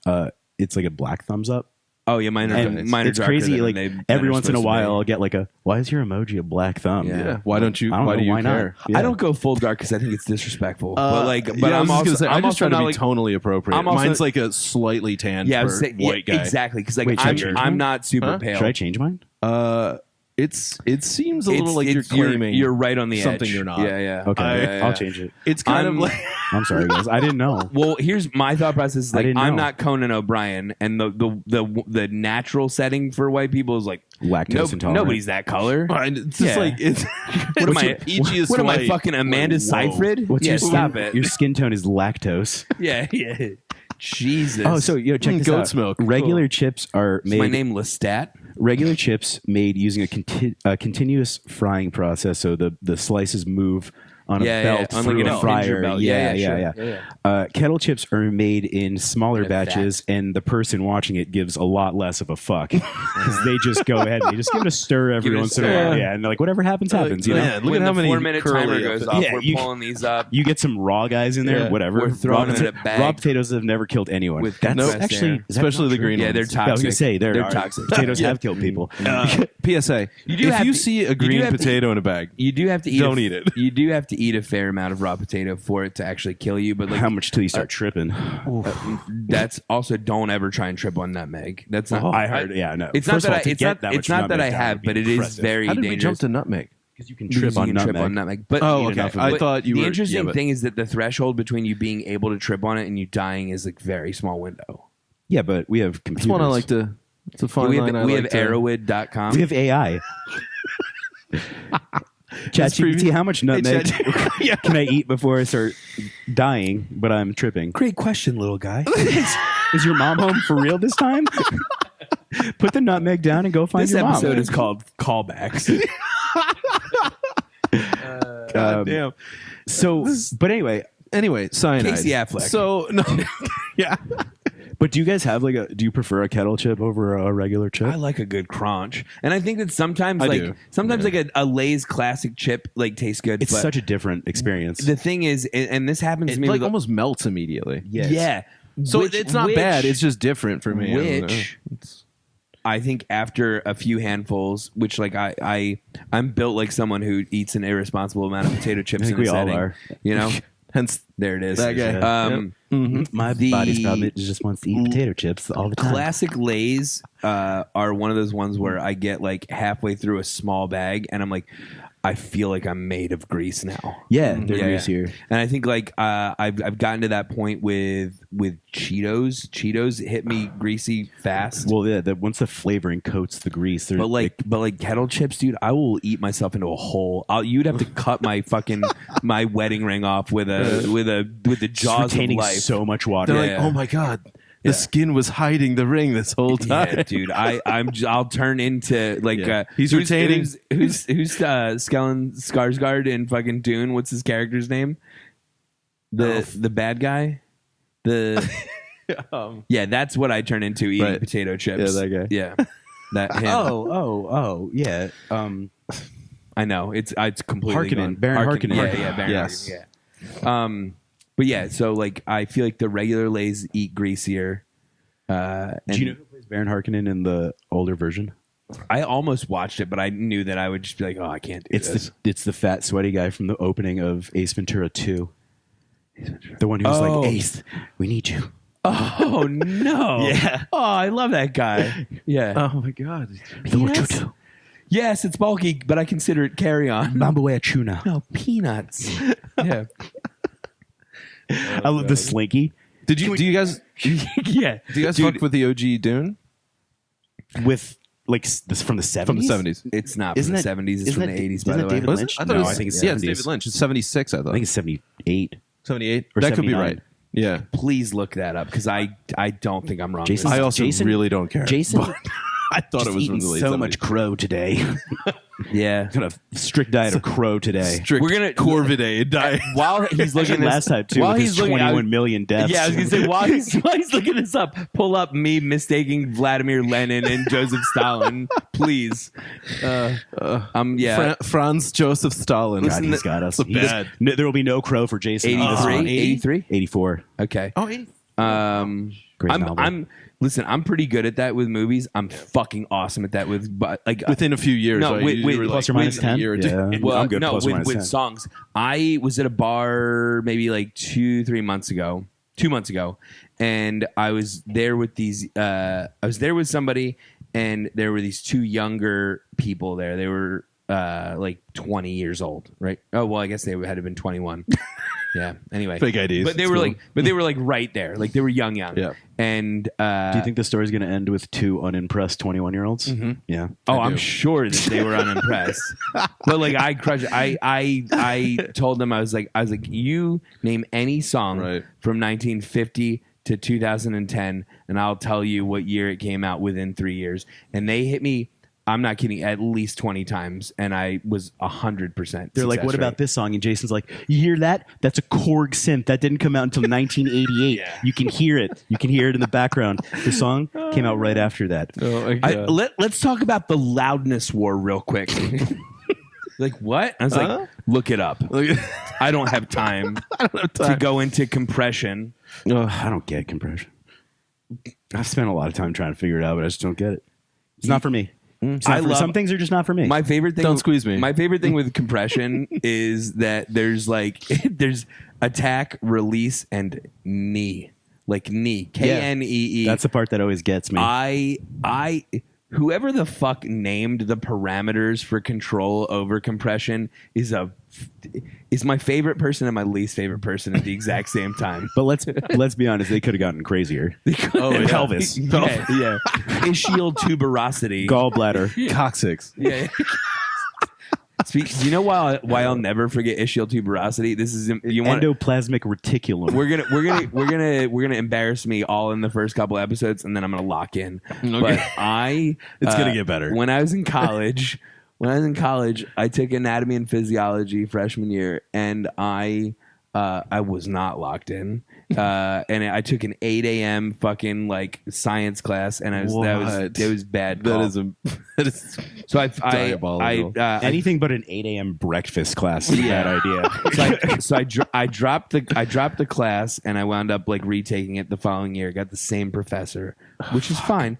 it's like a black thumbs up. Oh yeah, mine are it's crazy. Like every once in a while, I'll get like why is your emoji a black thumb? Yeah. Why don't you? Why do you care? Yeah. I don't go full dark because I think it's disrespectful. I'm just trying to be tonally appropriate. Mine's like a slightly tan white guy. Exactly, because like I'm not super pale. Should I change mine? it seems a little like you're claiming you're right on the something edge. you're not. Yeah. Okay, I'll change it. It's kind of like I'm sorry, guys. I didn't know. Well, here's my thought process. Is like didn't I'm know. not Conan O'Brien, and the natural setting for white people is like Lactose intolerant. nobody's that color. it's just like it's What am what's I? your peachiest What am I white? fucking Amanda Like, whoa. Seyfried? What's Yeah, your stop skin? it. Your skin tone is lactose. Yeah. Jesus. Oh, so check this Goat out. smoke. Regular chips are is made. my name Lestat? Regular chips made using a continuous frying process, so the slices move on a belt on through like an a Impingement fryer. belt. Yeah. Kettle chips are made in smaller They're batches, and the person watching it gives a lot less of a fuck because they just go ahead and they just give it a stir every Give it a once in a stir. while. Yeah, and they're like, whatever happens, happens. You know, Yeah, look when at how the many 4-minute curly timer goes off, Yeah, we're pulling these up. you get some raw guys in there, Yeah. whatever. We're throwing raw, it in a bag. raw potatoes have never killed anyone. With That's compressed actually air. is that Especially not the true? green Yeah, ones. they're I was toxic. gonna say They're they're toxic. Potatoes have killed people. PSA. You do If have you to- see a you do green have to- potato in a bag, You do have to eat. Don't eat it. You do have to eat a fair amount of raw potato for it to actually kill you. But like How much till you start tripping? that's also don't ever try and trip on nutmeg. That's not. I heard. Yeah, no. It's First not of all, that I. It's not. It's not that I have, but it is very how did we dangerous. jump to nutmeg? because you can Because trip on you can nutmeg. trip on nutmeg. But Oh, eat okay. enough of I it. thought you the were. interesting yeah, thing is that the threshold between you being able to trip on it and you dying is like very small window. Yeah, but we have computers. That's one I like to. It's a fun we have line I we like have to- Arrowwood.com. We have AI. ChatGPT, how much nutmeg can I eat before I start dying, but I'm tripping? Great question, little guy. Is your mom home for real this time? Put the nutmeg down and go find This your mom. episode is called Callbacks. God damn. So, but anyway, Anyway, cyanide. Casey Affleck. So no, yeah. but do you guys have do you prefer a kettle chip over a regular chip? I like a good crunch, and I think that sometimes I like do. sometimes like a Lay's classic chip like tastes good. It's but such a different experience. the thing is, and this happens It to me like with almost melts immediately. Yes. yeah. So Which- it's not which- bad. It's just different for me. I don't know. Which I think after a few handfuls, which like I'm built like someone who eats an irresponsible amount of potato chips. I think in a we all setting, are. You know, Hence there it is. that guy. My The- body's probably just wants to eat potato chips all the time. Classic Lay's are one of those ones where I get like halfway through a small bag and I'm like, I feel like I'm made of grease now. Yeah, they're Yeah, greasier. And I think like I've gotten to that point with Cheetos. Cheetos hit me greasy fast. Well, yeah, once the flavoring coats the grease, they're But like kettle chips, dude, I will eat myself into a hole. You'd have to cut my fucking my wedding ring off with the jaws of retaining life. so much water. They're Yeah. like, oh my god, the skin was hiding the ring this whole time. Yeah, dude, I'll turn into like Yeah. He's retaining- who's Skellen Skarsgård in fucking Dune. What's his character's name? The bad guy. Yeah, that's what I turn into eating Right. potato chips. Yeah, that guy. Yeah, that him. Oh, yeah. I know it's completely Harkonnen. gone. Baron Harkonnen. Yeah, Baron Yes. Harkonnen. Yeah. But yeah, so like I feel like the regular Lays eat greasier. And Do you know who plays Baron Harkonnen in the older version? I almost watched it, but I knew that I would just be like, oh, I can't do this. It's the fat, sweaty guy from the opening of Ace Ventura 2. The one who's Oh. like, Ace, we need you. Oh no! Yeah. Oh, I love that guy. Yeah. Oh my god. Peanuts? Yes, it's bulky, but I consider it carry on. Bamboo tuna. No peanuts. Yeah. I love the slinky Do you guys Yeah. fuck with the OG Dune with like this from the 70s? from the 70s? It's not Isn't from the that- 70s. It's isn't from that- the 80s, isn't by that the way. David Lynch? I thought No, it was, I think it's yeah, it's 70s. David Lynch. It's 76, I I thought. think it's 78. 78. Or That could be 79. right. Yeah. Please look that up because I don't think I'm wrong. Jason- I also Jason- really don't care. Jason But I thought just it was from eating the late so 70s. much crow today. Yeah. Got a strict diet of crow today. Strict We're gonna- Corvidae diet. While he's looking Actually, last time too. while With he's his looking, 21 million deaths. Yeah, I was gonna say while he's looking this up, pull up me mistaking Vladimir Lenin and Joseph Stalin, please. Yeah. Franz Joseph Stalin. God, he's got us. So bad. There will be no crow for Jason. on this one. 83? 84. Okay. Oh, 80. Great novel. Listen, I'm pretty good at that with movies. I'm fucking awesome at that with like Within a few years. No, right? with- You with- were plus or like, minus within a 10? year or two. Yeah. well, I'm good, no, plus or minus with 10. songs. I was at a bar maybe like 2 months ago, and I was there with these. I was there with somebody, and there were these two younger people there. They were like 20 years old, right? Oh well, I guess they had to have been 21. Yeah. Anyway, fake IDs. But they were like right there, like they were young. Yeah. And Do you think the story's going to end with two unimpressed 21-year-olds? Mm-hmm. Yeah. Oh, I'm sure that they were unimpressed. But like I crushed. I told them I was like you name any song from 1950 to 2010, and I'll tell you what year it came out within 3 years. And they hit me. I'm not kidding. At least 20 times, and I was 100%. They're like, "What about this song?" And Jason's like, "You hear that? That's a Korg synth. That didn't come out until 1988. You can hear it. You can hear it in the background. The song came out right after that." Let's talk about the loudness war real quick. Like what? I was like, look it up. I don't have time to go into compression. I don't get compression. I've spent a lot of time trying to figure it out, but I just don't get it. It's not for me. Some things are just not for me. My favorite thing. Don't squeeze me. My favorite thing with compression is that there's there's attack, release, and knee. Like knee. Knee. That's the part that always gets me. Whoever the fuck named the parameters for control over compression is my favorite person and my least favorite person at the exact same time. But let's be honest, they could have gotten crazier. Pelvis. Yeah. Ischial tuberosity. Gallbladder. Coccyx. Yeah. Do you know why I'll never forget ischial tuberosity? This is endoplasmic reticulum. We're gonna embarrass me all in the first couple episodes, and then I'm gonna lock in. Okay. But it's gonna get better. When I was in college, I took anatomy and physiology freshman year, and I was not locked in. And I took an 8 a.m. fucking like science class, and it was bad. That is so I diabolical. Anything but an 8 a.m. breakfast class is a bad idea. So I dropped the class, and I wound up like retaking it the following year. Got the same professor, which is fine.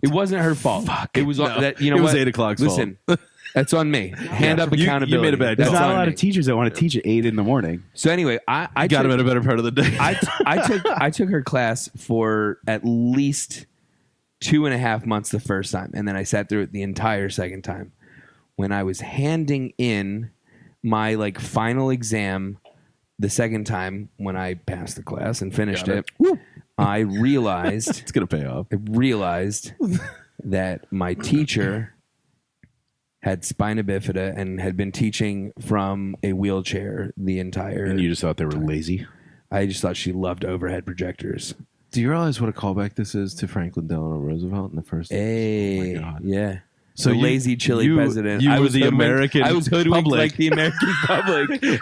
It wasn't her fault. It was that it was 8 o'clock's Listen. That's on me. Hand up accountability. You made a bad There's call. not a lot of teachers that want to teach at 8 in the morning. So anyway, I got him at a better part of the day. I took her class for at least 2.5 months the first time, and then I sat through it the entire second time. When I was handing in my like final exam the second time, when I passed the class and finished it, I realized it's gonna pay off. I realized that my teacher had spina bifida and had been teaching from a wheelchair the entire And you just thought they were time. lazy? I just thought she loved overhead projectors. Do you realize what a callback this is to Franklin Delano Roosevelt in the first? Hey, oh my God. yeah. So the lazy, chilly president. You I were was the hoodwinked- American I was hoodwinked public. like the American public.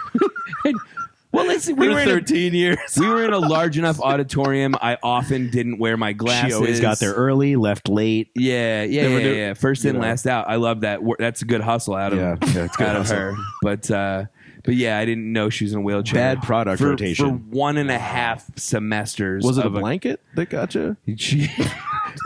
Well, listen, we For were 13 years. We were in a large enough auditorium. I often didn't wear my glasses. She always got there early, left late. Yeah. First in, last out. I love that. That's a good hustle out of it's good out of hustle. her. But yeah, I didn't know she was in a wheelchair. Bad product for rotation. 1.5 semesters. Was it a blanket that got you?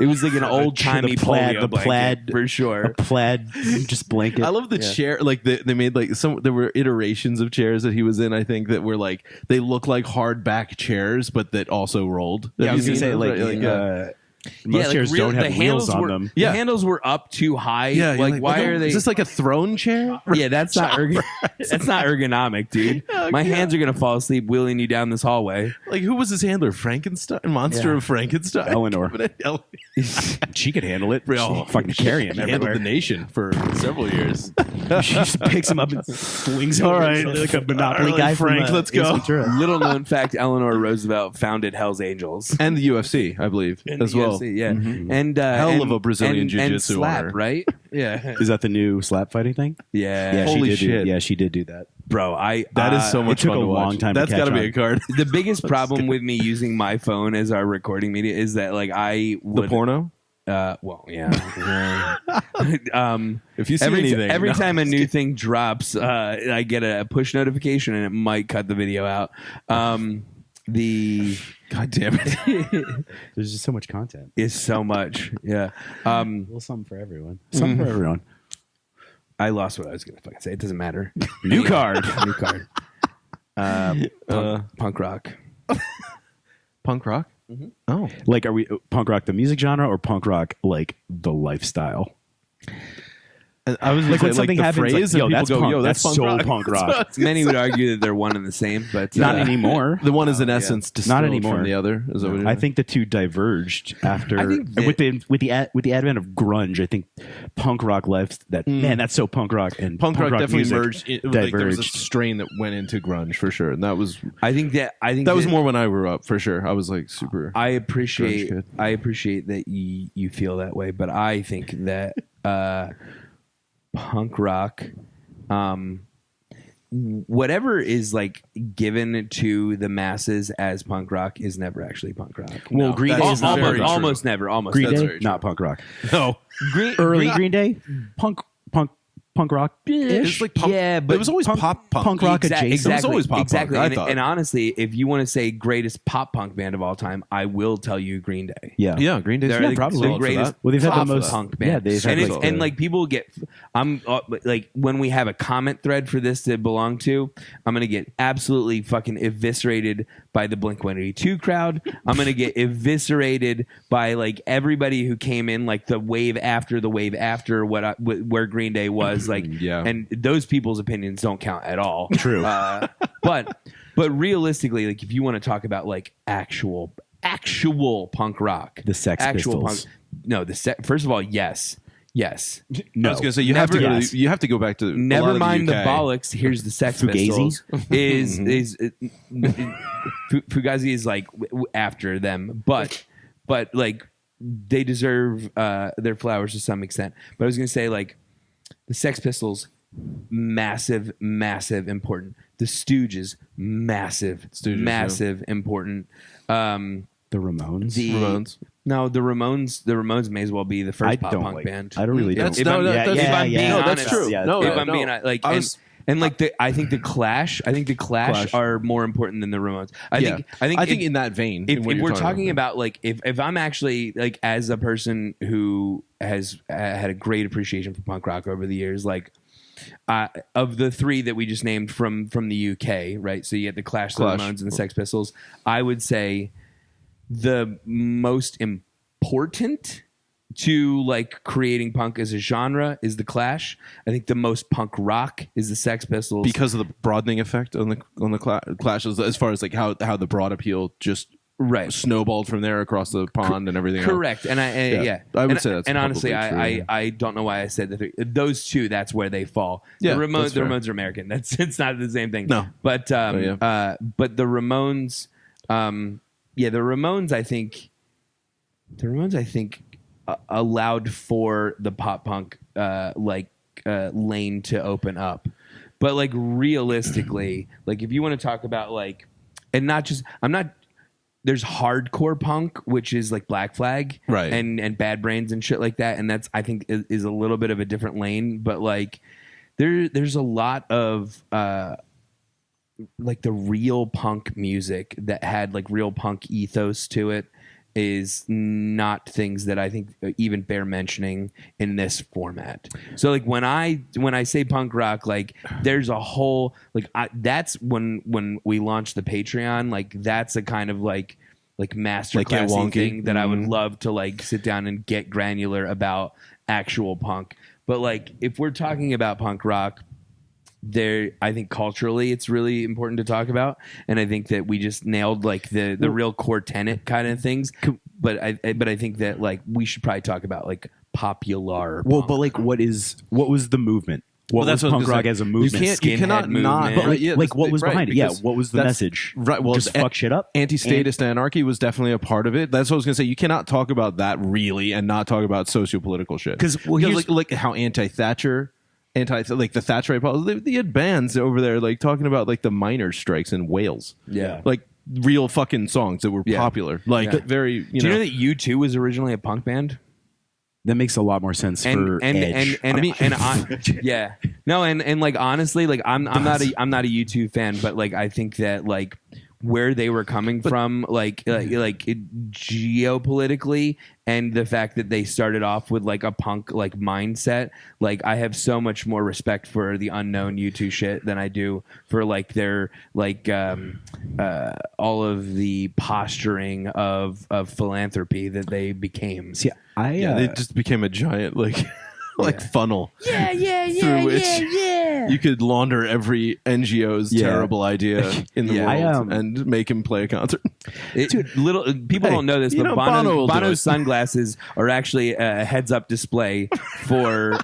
It was like an old timey the plaid for sure. A plaid just blanket. I love the chair. Like they made like there were iterations of chairs that he was in. I think that were like they look like hardback chairs, but that also rolled. Yeah, I was gonna say most chairs don't have wheels on them. The handles were up too high. Yeah, like why are they? Is this like a throne chair? Yeah, that's not ergonomic, dude. My hands are gonna fall asleep wheeling you down this hallway. Like who was his handler? Frankenstein, Monster of Frankenstein. Eleanor. She could handle it. Oh, fucking carry him She handled everywhere. the nation for several years. She just picks him up and swings him. All right, like a Monopoly All right, guy. Frank, from, let's go. Ace Ventura. Little known fact: Eleanor Roosevelt founded Hell's Angels And the UFC, I believe, as well. UFC, yeah, Mhm. and Hell of a Brazilian and jiu-jitsu slap, owner. right? Yeah, Is that the new slap fighting thing? yeah. Holy she did shit. Yeah, she did do that. Bro, That is so much took fun a to watch. long time to That's catch got to be on. a card. The biggest problem with me using my phone as our recording media is that like I would The porno? well, yeah. If you see anything. every No, time a just new kidding. thing drops, I get a push notification and it might cut the video out. The God damn it. There's just so much content. is so much. Yeah. A little something for everyone. Something for everyone. I lost what I was going to fucking say. It doesn't matter. New card. New card. Punk rock. Punk rock? Oh, Like, are we punk rock the music genre or punk rock like the lifestyle? I was Like when something the happens, phrase like, yo, and that's people go, punk, "Yo, that's punk so rock." punk rock. Many would argue that they're one and the same, but Not anymore. The one is in essence distilled Not anymore. from the other. Is that what you're I think the two diverged after I think that- with the advent of grunge. I think punk rock left that man. That's so punk rock, and punk rock definitely music merged. Like, there was a diverged. strain that went into grunge for sure, and that was I think that more when I grew up for sure. I was like super. I grunge appreciate kid. that you feel that way, but I think that punk rock, whatever is like given to the masses as punk rock is never actually punk rock. Well, Green Day is not punk rock. almost never. Almost Green never. Day, not punk rock. No, Early Green Day, punk rock. it's like punk, Yeah, but it was always pop punk. punk rock adjacent. Exactly. It was always pop punk, exactly. I And, thought. and honestly, if you want to say greatest pop punk band of all time, I will tell you Green Day. Yeah, Yeah, Green Day's They're probably the greatest. Well, they've had the pop most- punk yeah, band. they've had and, like it's- the- and like people get. I'm like when we have a comment thread for this to belong to, I'm gonna get absolutely fucking eviscerated by the Blink-182 crowd. I'm gonna get eviscerated by like everybody who came in like the wave after where Green Day was like. Yeah. And those people's opinions don't count at all. True. But realistically, like if you want to talk about like actual punk rock, The Sex actual Pistols. First of all, yes. No. I was gonna say you have to go back to a lot Never of the mind the UK. bollocks. Here's the Sex Fugazi? Pistols. Fugazi is like after them, but like they deserve their flowers to some extent. But I was gonna say like the Sex Pistols, massive, important. The Stooges, massive, important. The Ramones. Ramones. No, the Ramones may as well be the first pop punk band. I don't really. That's- If no, I'm- that's- if I'm being no, honest, that's true. Yeah, No, if I'm no. being like, I was- and like I think the Clash Clash. are more important than the Ramones. I think in that vein. if, in what if you're we're talking about. about like if I'm actually like as a person who has had a great appreciation for punk rock over the years, like of the three that we just named from the UK, right? So you get the Clash, the Clash. Ramones, and the Sex Pistols. I would say the most important to like creating punk as a genre is the Clash. I think the most punk rock is the Sex Pistols because of the broadening effect on the Clashes, as far as like how the broad appeal just right. snowballed from there across the pond and everything. Correct, and Yeah. I would say that's and honestly, probably true. I don't know why I said the three. Those two. That's where they fall. Yeah, the that's fair. Ramones are American. It's not the same thing. No. but yeah. but the Ramones, the Ramones. I think allowed for the pop punk lane to open up, but like realistically, like if you want to talk about like, and not just there's hardcore punk, which is like Black Flag, Right. and Bad Brains and shit like that, and that's I think is a little bit of a different lane. But like there's a lot of like the real punk music that had like real punk ethos to it is not things that I think even bear mentioning in this format. So like when I say punk rock, like there's a whole like that's when we launched the Patreon, like that's a kind of like master Like get classy wonky. thing that I would love to like sit down and get granular about actual punk. But like if we're talking about punk rock, I think culturally it's really important to talk about, and I think that we just nailed like the real core tenet kind of things. But I think that like we should probably talk about like popular. Well, punk. but like, what was the movement? What that's was what I punk was gonna rock say. as a movement? You Skinhead cannot not. movement. But like, Yeah, like what was right, behind it? Yeah, because what was the that's- message? Right. Well, just fuck shit up. Anti-statist anarchy was definitely a part of it. That's what I was gonna say. You cannot talk about that really and not talk about socio-political shit. Because, well, here's- like how anti-Thatcher, like the Thatcherite policy, they had bands over there like talking about like the miners' strikes in Wales. Yeah. like real fucking songs that were Yeah. popular. Like Yeah. very. Do you know that U2 was originally a punk band? That makes a lot more sense for Edge. Yeah, no, and like honestly, like I'm not a U2 fan, but like I think that like where they were coming from, like geopolitically, and the fact that they started off with like a punk like mindset. Like I have so much more respect for the Unknown U2 shit than I do for like their like all of the posturing of philanthropy that they became. See, they just became a giant like funnel. Yeah, through which you could launder every NGO's terrible idea in the world and make him play a concert. Little people don't know this, but Bono's sunglasses are actually a heads-up display for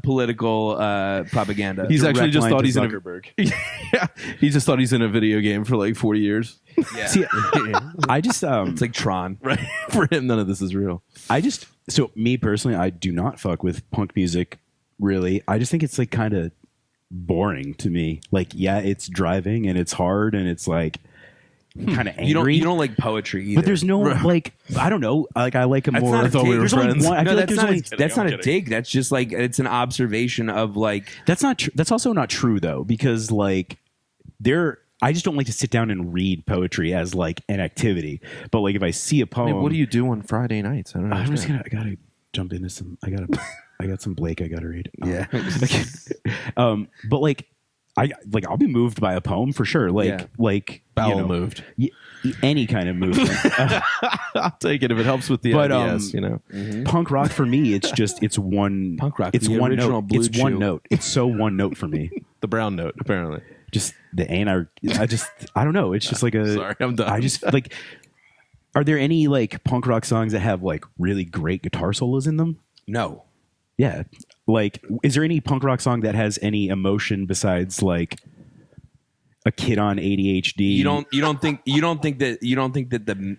political propaganda. He's actually just thought he's Zuckerberg. He just thought he's in a video game for like 40 years. Yeah. See, I just it's like Tron, right? For him, none of this is real. So me personally, I do not fuck with punk music. Really, I just think it's like kind of boring to me. Like, yeah, it's driving and it's hard and it's like kind of angry. You don't like poetry either. But there's no like, I don't know. Like I like a more. Not a dig. There's only one. I feel like that's not a dig. That's just like it's an observation of like. That's not. That's also not true though, because like I just don't like to sit down and read poetry as like an activity. But like if I see a poem, what do you do on Friday nights? I don't know. I gotta jump into some. I got some Blake I gotta read. Yeah. But like I'll be moved by a poem for sure. Like bowel moved. Any kind of movement. I'll take it if it helps with the ideas, you know. Mm-hmm. Punk rock for me, it's one punk rock. It's one note. Blue It's one Chew. note. It's so one note for me. The brown note, apparently. Just the I don't know. It's just like a. Sorry, I'm done. I just like. Are there any like punk rock songs that have like really great guitar solos in them? No. Yeah. Like, is there any punk rock song that has any emotion besides like a kid on ADHD? You don't think that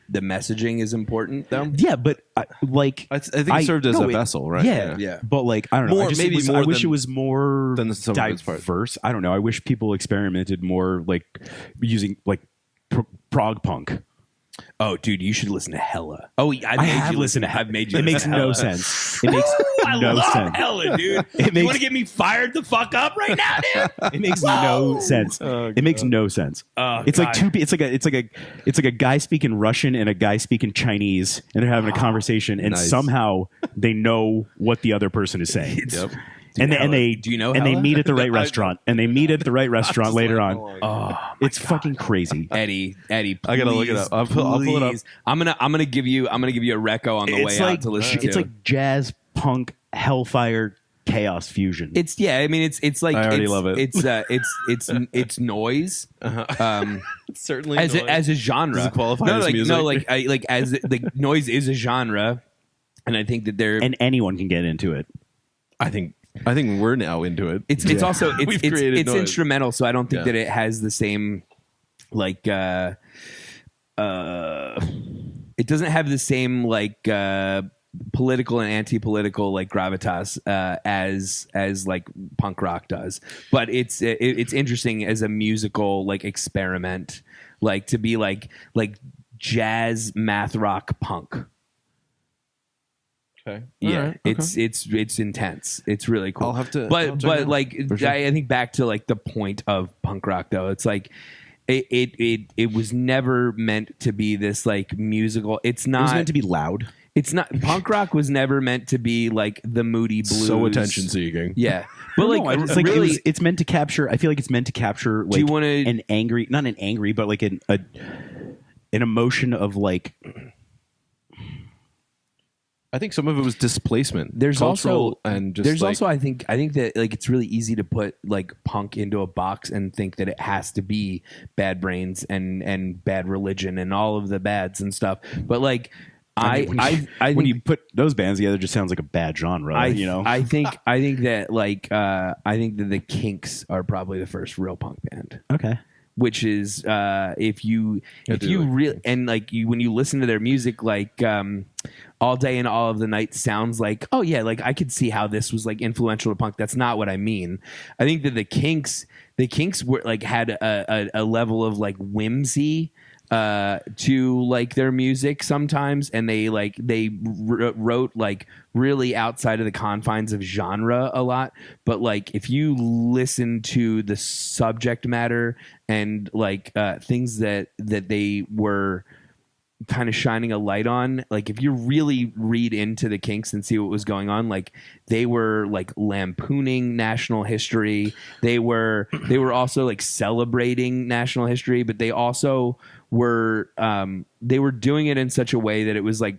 the messaging is important though? Yeah, but I think it served as a vessel, right? Yeah. But like, I don't know. I wish it was more than some of its parts. diverse. I don't know. I wish people experimented more, like using like prog punk. Oh, dude, you should listen to Hella. Oh, I have listened to. I've made you. It makes listen to no Hella. sense. It makes I no love sense. Hella, dude. You want to get me fired the fuck up right now, dude? It makes no sense. It makes no sense. It's God. like two. It's like a guy speaking Russian and a guy speaking Chinese, and they're having a conversation, and somehow they know what the other person is saying. Yep. And they do you know? And Hella? they meet at the right restaurant. And they meet at the right restaurant later on. Oh, it's fucking crazy. Eddie, please, I gotta look it up. I'll pull it up. I'm gonna give you a reco on the way out to listen to. It's like jazz, punk, hellfire, chaos fusion. It's I mean it's like I already it's, love it. It's noise. It's certainly as a genre. Does it qualify as music? No, like as like noise is a genre, and I think that and anyone can get into it. I think we're now into it. It's also We've created it's noise. instrumental, so I don't think that it has the same like it doesn't have the same like political and anti-political like gravitas as like punk rock does, but it's interesting as a musical like experiment, like to be like jazz math rock punk. Okay. Yeah, it's intense. It's really cool. I'll have to. But like sure. I think back to like the point of punk rock though. It's like it was never meant to be this like musical. It's not. It was meant to be loud. It's not. Punk rock was never meant to be like the moody blues. So attention seeking. Yeah, but like it's like really, it's meant to capture. I feel like it's meant to capture like do you want to an angry, not an angry, but like an emotion of like. I think some of it was displacement. There's cultural also and just there's like, also I think that like it's really easy to put like punk into a box and think that it has to be Bad Brains and Bad Religion and all of the bads and stuff. But like I when think, you put those bands together, it just sounds like a bad genre. I think that like I think that the Kinks are probably the first real punk band. Okay. Which is if you really and like when you listen to their music, like All Day and All of the Night sounds like, oh yeah, like I could see how this was like influential to punk. That's not what I mean. I think that the Kinks were like had a level of like whimsy to like their music sometimes, and they wrote like really outside of the confines of genre a lot. But like if you listen to the subject matter and like things that they were kind of shining a light on, like if you really read into the Kinks and see what was going on, like they were like lampooning national history. They were also like celebrating national history, but they also were doing it in such a way that it was like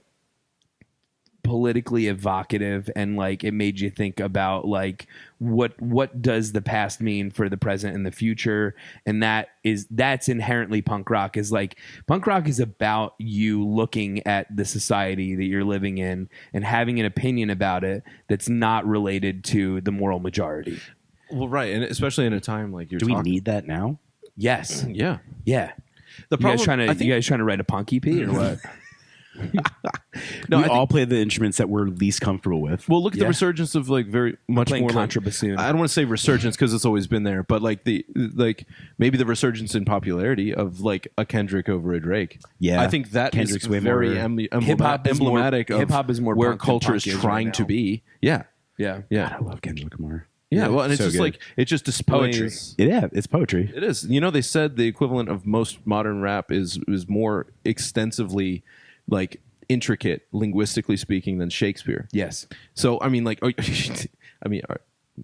politically evocative, and like it made you think about like what does the past mean for the present and the future. And that's inherently punk rock. Is like punk rock is about you looking at the society that you're living in and having an opinion about it that's not related to the moral majority. Well, right, and especially in a time like you're Do we talking. need that now? Yes. Yeah. The problem, you guys trying to write a punk EP or what? No, we all play the instruments that we're least comfortable with. Well, look at the resurgence of like very much Playing more contrabassoon. I don't want to say resurgence because it's always been there, but like maybe the resurgence in popularity of like a Kendrick over a Drake. Yeah, I think that Kendrick's is way very more- emblematic of hip-hop is more where punk than culture punk is is right trying to now. be. Yeah, Yeah. yeah, I love Kendrick Lamar. yeah. Well, and it's So just good. like it just displays Poetry. Yeah, it's poetry. It is. You know, they said the equivalent of most modern rap is more extensively like intricate, linguistically speaking, than Shakespeare. Yes. So I mean, like,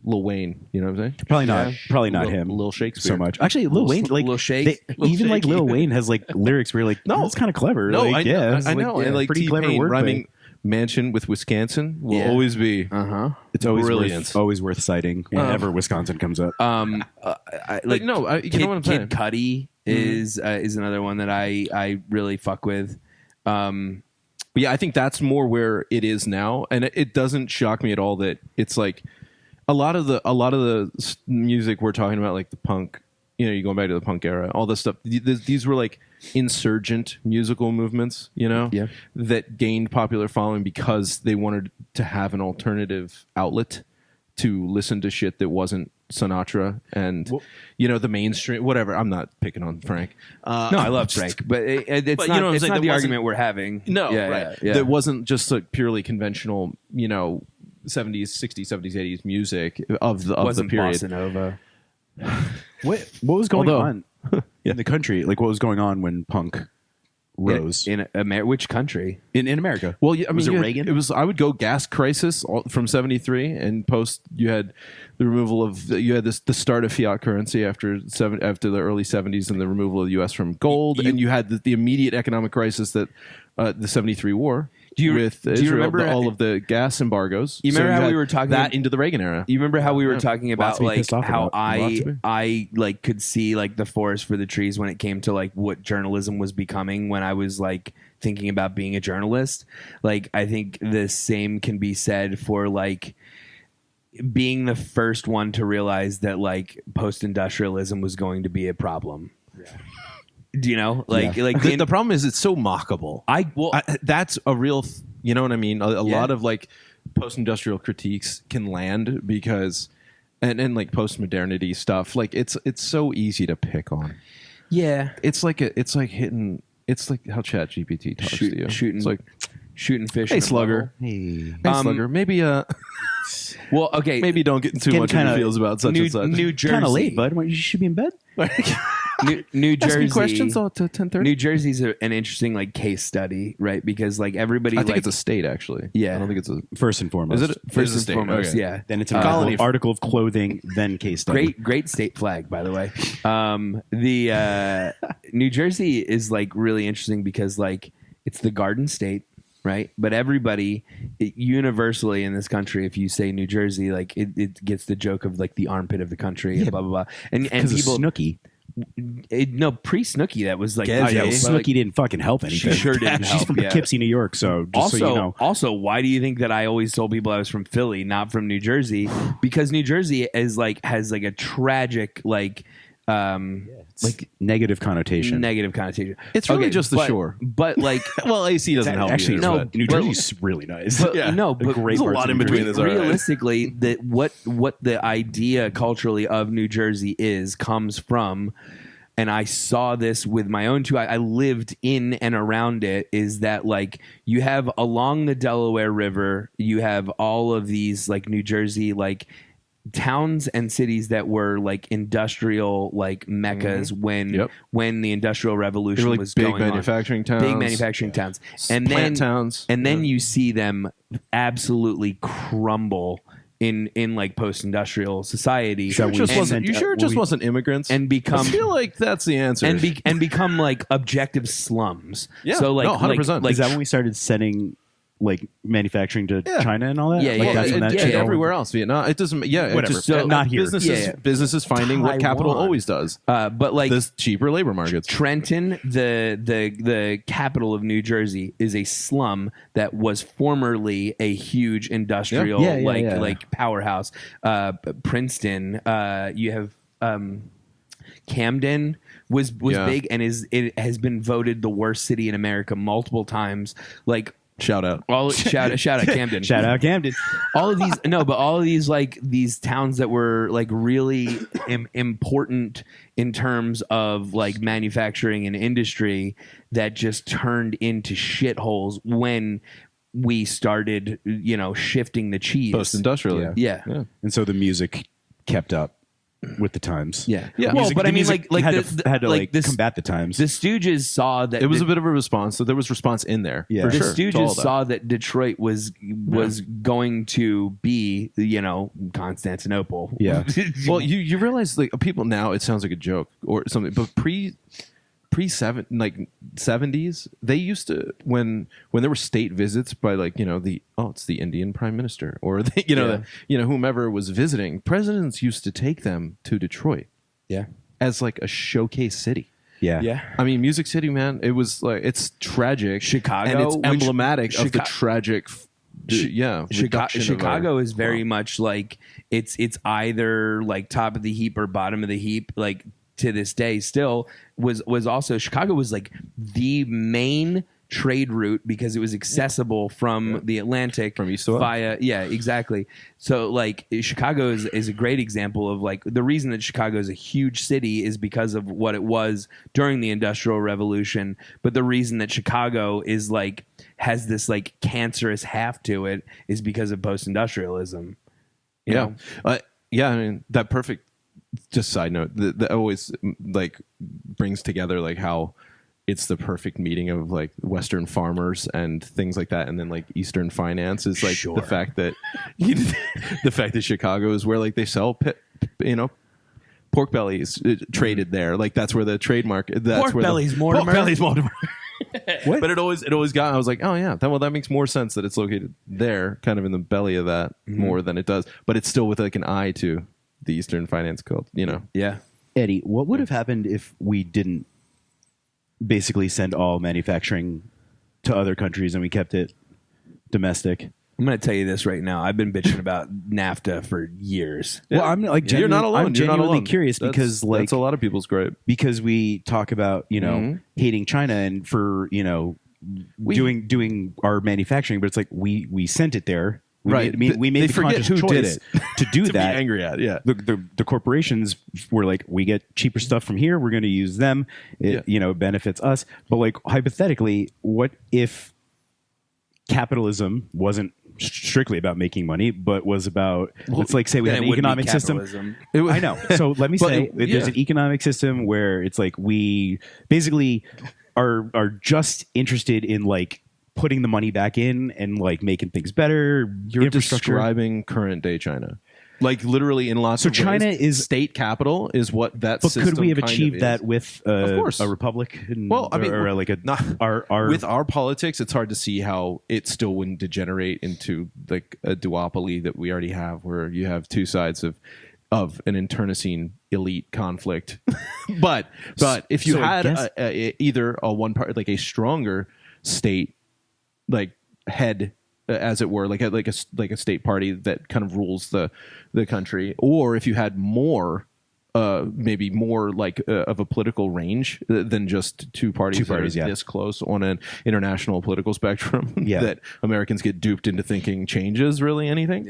Lil Wayne. You know what I'm saying? Probably not Lil- him. Lil Shakespeare. so much. Actually, Lil Wayne, like Lil Shake. even like Shaky. Lil Wayne has like lyrics where you're like, no, that's kind of clever. No, like, I know. it's I like, know. yeah, And like pretty clever T-Pain wordplay. rhyming mansion with Wisconsin will Yeah. always be. It's always brilliant. always worth citing whenever Wisconsin comes up. You Like, no, you know what I'm saying? Kid Cudi is another one that I really fuck with. But yeah, I think that's more where it is now, and it doesn't shock me at all that it's like a lot of the music we're talking about, like the punk. You know, you're going back to the punk era, all this stuff. These were like insurgent musical movements, you know, Yeah. that gained popular following because they wanted to have an alternative outlet to listen to shit that wasn't Sinatra and the mainstream. Whatever. I'm not picking on Frank. No, I love Frank, but it's But not, you know what I'm it's saying? not That the wasn't- argument we're having. No, Yeah, right. yeah. That wasn't just like purely conventional, 70s, 60s, 70s, 80s music of the Wasn't period. Bossa Nova. What was going Although- on in the country? Like, what was going on when punk rose In which country? in America? Well, yeah, I mean, Was it you had- Reagan? It was. I would go gas crisis from '73 and post. You had the removal of. You had the start of fiat currency after the early '70s and the removal of the U.S. from gold, and you had the immediate economic crisis that the '73 war. Do you Israel, remember all of the gas embargoes? You remember how had we were talking that into the Reagan era? You remember how we were talking about to be like pissed off how about. Lots to be. I like could see like the forest for the trees when it came to like what journalism was becoming when I was like thinking about being a journalist. Like I think the same can be said for like being the first one to realize that like post-industrialism was going to be a problem. Do you know? Like The problem is it's so mockable. That's a real. You know what I mean? A lot of like post-industrial critiques can land because, and like post-modernity stuff. Like it's so easy to pick on. yeah. It's like hitting. It's like how ChatGPT talks to you. Shooting It's like, shooting fish. hey in a slugger, Hey, hey slugger. Maybe Well, okay. maybe don't get too getting much in your kinda feels about such and such. New Jersey. kind of late, bud. You should be in bed. New Jersey. Asking questions to 10:30. New Jersey's an interesting like case study, right? Because like everybody, I think like, it's a state actually. Yeah. I don't think it's a. First and foremost. Is it first a and state? foremost, Okay. yeah. Then it's an Colony. article of clothing, then case study. Great state flag, by the way. The New Jersey is like really interesting because like it's the Garden State, right? But everybody universally in this country, if you say New Jersey, like it gets the joke of like the armpit of the country and blah blah blah. And Because of people Snooki. no pre-Snooki that was like Yeah, but, Snooki like, didn't fucking help anything. She sure didn't She's help, from yeah. Poughkeepsie, New York, so just Also, so you know. also, why do you think that I always told people I was from Philly, not from New Jersey? Because New Jersey has like a tragic like Negative connotation. negative connotation. It's really just the but- shore. But like, Well, AC doesn't help. Actually, either, no, but- New but- Jersey's really nice. but, Yeah. no, but great There's a parts lot of in New between Jersey. this. All right. realistically, that what the idea culturally of New Jersey is comes from and I saw this with my own two. I lived in and around it. Is that like you have along the Delaware River, you have all of these like New Jersey like towns and cities that were like industrial like meccas when the Industrial Revolution like was big going manufacturing on. towns. Big manufacturing towns, and plant towns, and then you see them absolutely crumble in like post-industrial society. You sure it just wasn't immigrants? And become, I feel like that's the answer. And become like objective slums. Yeah, so like, no, 100%. Like, is that when we started sending like manufacturing to China and all that? Yeah, like, yeah, that's when that and shit all- everywhere else, Vietnam. It doesn't. Yeah, Whatever. Just, Not here. Businesses finding what capital Taiwan. always does. but like There's cheaper labor markets. Trenton, the capital of New Jersey, is a slum that was formerly a huge industrial like powerhouse. Princeton, you have Camden was big and it has been voted the worst city in America multiple times. Like Shout out. Shout out Camden. Shout out Camden. All of these like these towns that were like really important in terms of like manufacturing and industry that just turned into shitholes when we started, shifting the cheese Post-industrial. Yeah. And so the music kept up with the times. Yeah. Yeah. Well, Music- but the I mean, music like had the, to, had to like this, combat the times. the Stooges saw that It was a bit of a response. So there was response in there. Yeah. For the sure. to all Stooges that. saw that Detroit was going to be, Constantinople. Yeah. Well, you realize like people now it sounds like a joke or something, but pre 70s they used to when there were state visits by like it's the Indian prime minister or whomever was visiting, presidents used to take them to Detroit Yeah. as like a showcase city. Yeah. Yeah. I mean, Music City, man, it was like it's tragic. Chicago, and it's which- emblematic of the tragic Chicago is very much like it's either like top of the heap or bottom of the heap. Like to this day, still was also Chicago was like the main trade route because it was accessible from the Atlantic From east to west. via exactly. So like Chicago is a great example of like the reason that Chicago is a huge city is because of what it was during the Industrial Revolution, but the reason that Chicago is like has this like cancerous half to it is because of post-industrialism. You know? I mean that perfect. Just side note that always like brings together like how it's the perfect meeting of like Western farmers and things like that, and then like Eastern finance is like the fact that Chicago is where like they sell pork bellies traded there. Like that's where the trademark. That's Pork where bellies, Mortimer. Mortimer. Pork bellies, Mortimer. What? But it always got. I was like, oh yeah, that makes more sense that it's located there, kind of in the belly of that more than it does. But it's still with like an eye to the Eastern finance code. Yeah. Eddie, what would have happened if we didn't basically send all manufacturing to other countries and we kept it domestic? I'm going to tell you this right now. I've been bitching about NAFTA for years. Well, I'm like You're not alone. I'm You're not genuinely alone. curious because like that's a lot of people's gripe. because we talk about hating China and for doing our manufacturing, but it's like we sent it there. Right. We made They the forget conscious who did choice it. to do To be that. angry at, yeah. The corporations were like, we get cheaper stuff from here. We're going to use them. It benefits us. But like hypothetically, what if capitalism wasn't strictly about making money, but was about let's like say we had an economic system. I know. So let me say there's an economic system where it's like we basically are just interested in like putting the money back in and like making things better. You're infrastructure. describing current day China. Like literally in lots So of ways. China is state capital is what that But system could we have kind of achieved is. that with Of course. a republic? Well, I mean, or like a our with our politics, it's hard to see how it still wouldn't degenerate into like a duopoly that we already have, where you have two sides of an internecine elite conflict. but if you So I had guess- either a one part like a stronger state like head, as it were, like a state party that kind of rules the country, or if you had more maybe more like of a political range than just two parties that are this close on an international political spectrum that Americans get duped into thinking changes really anything.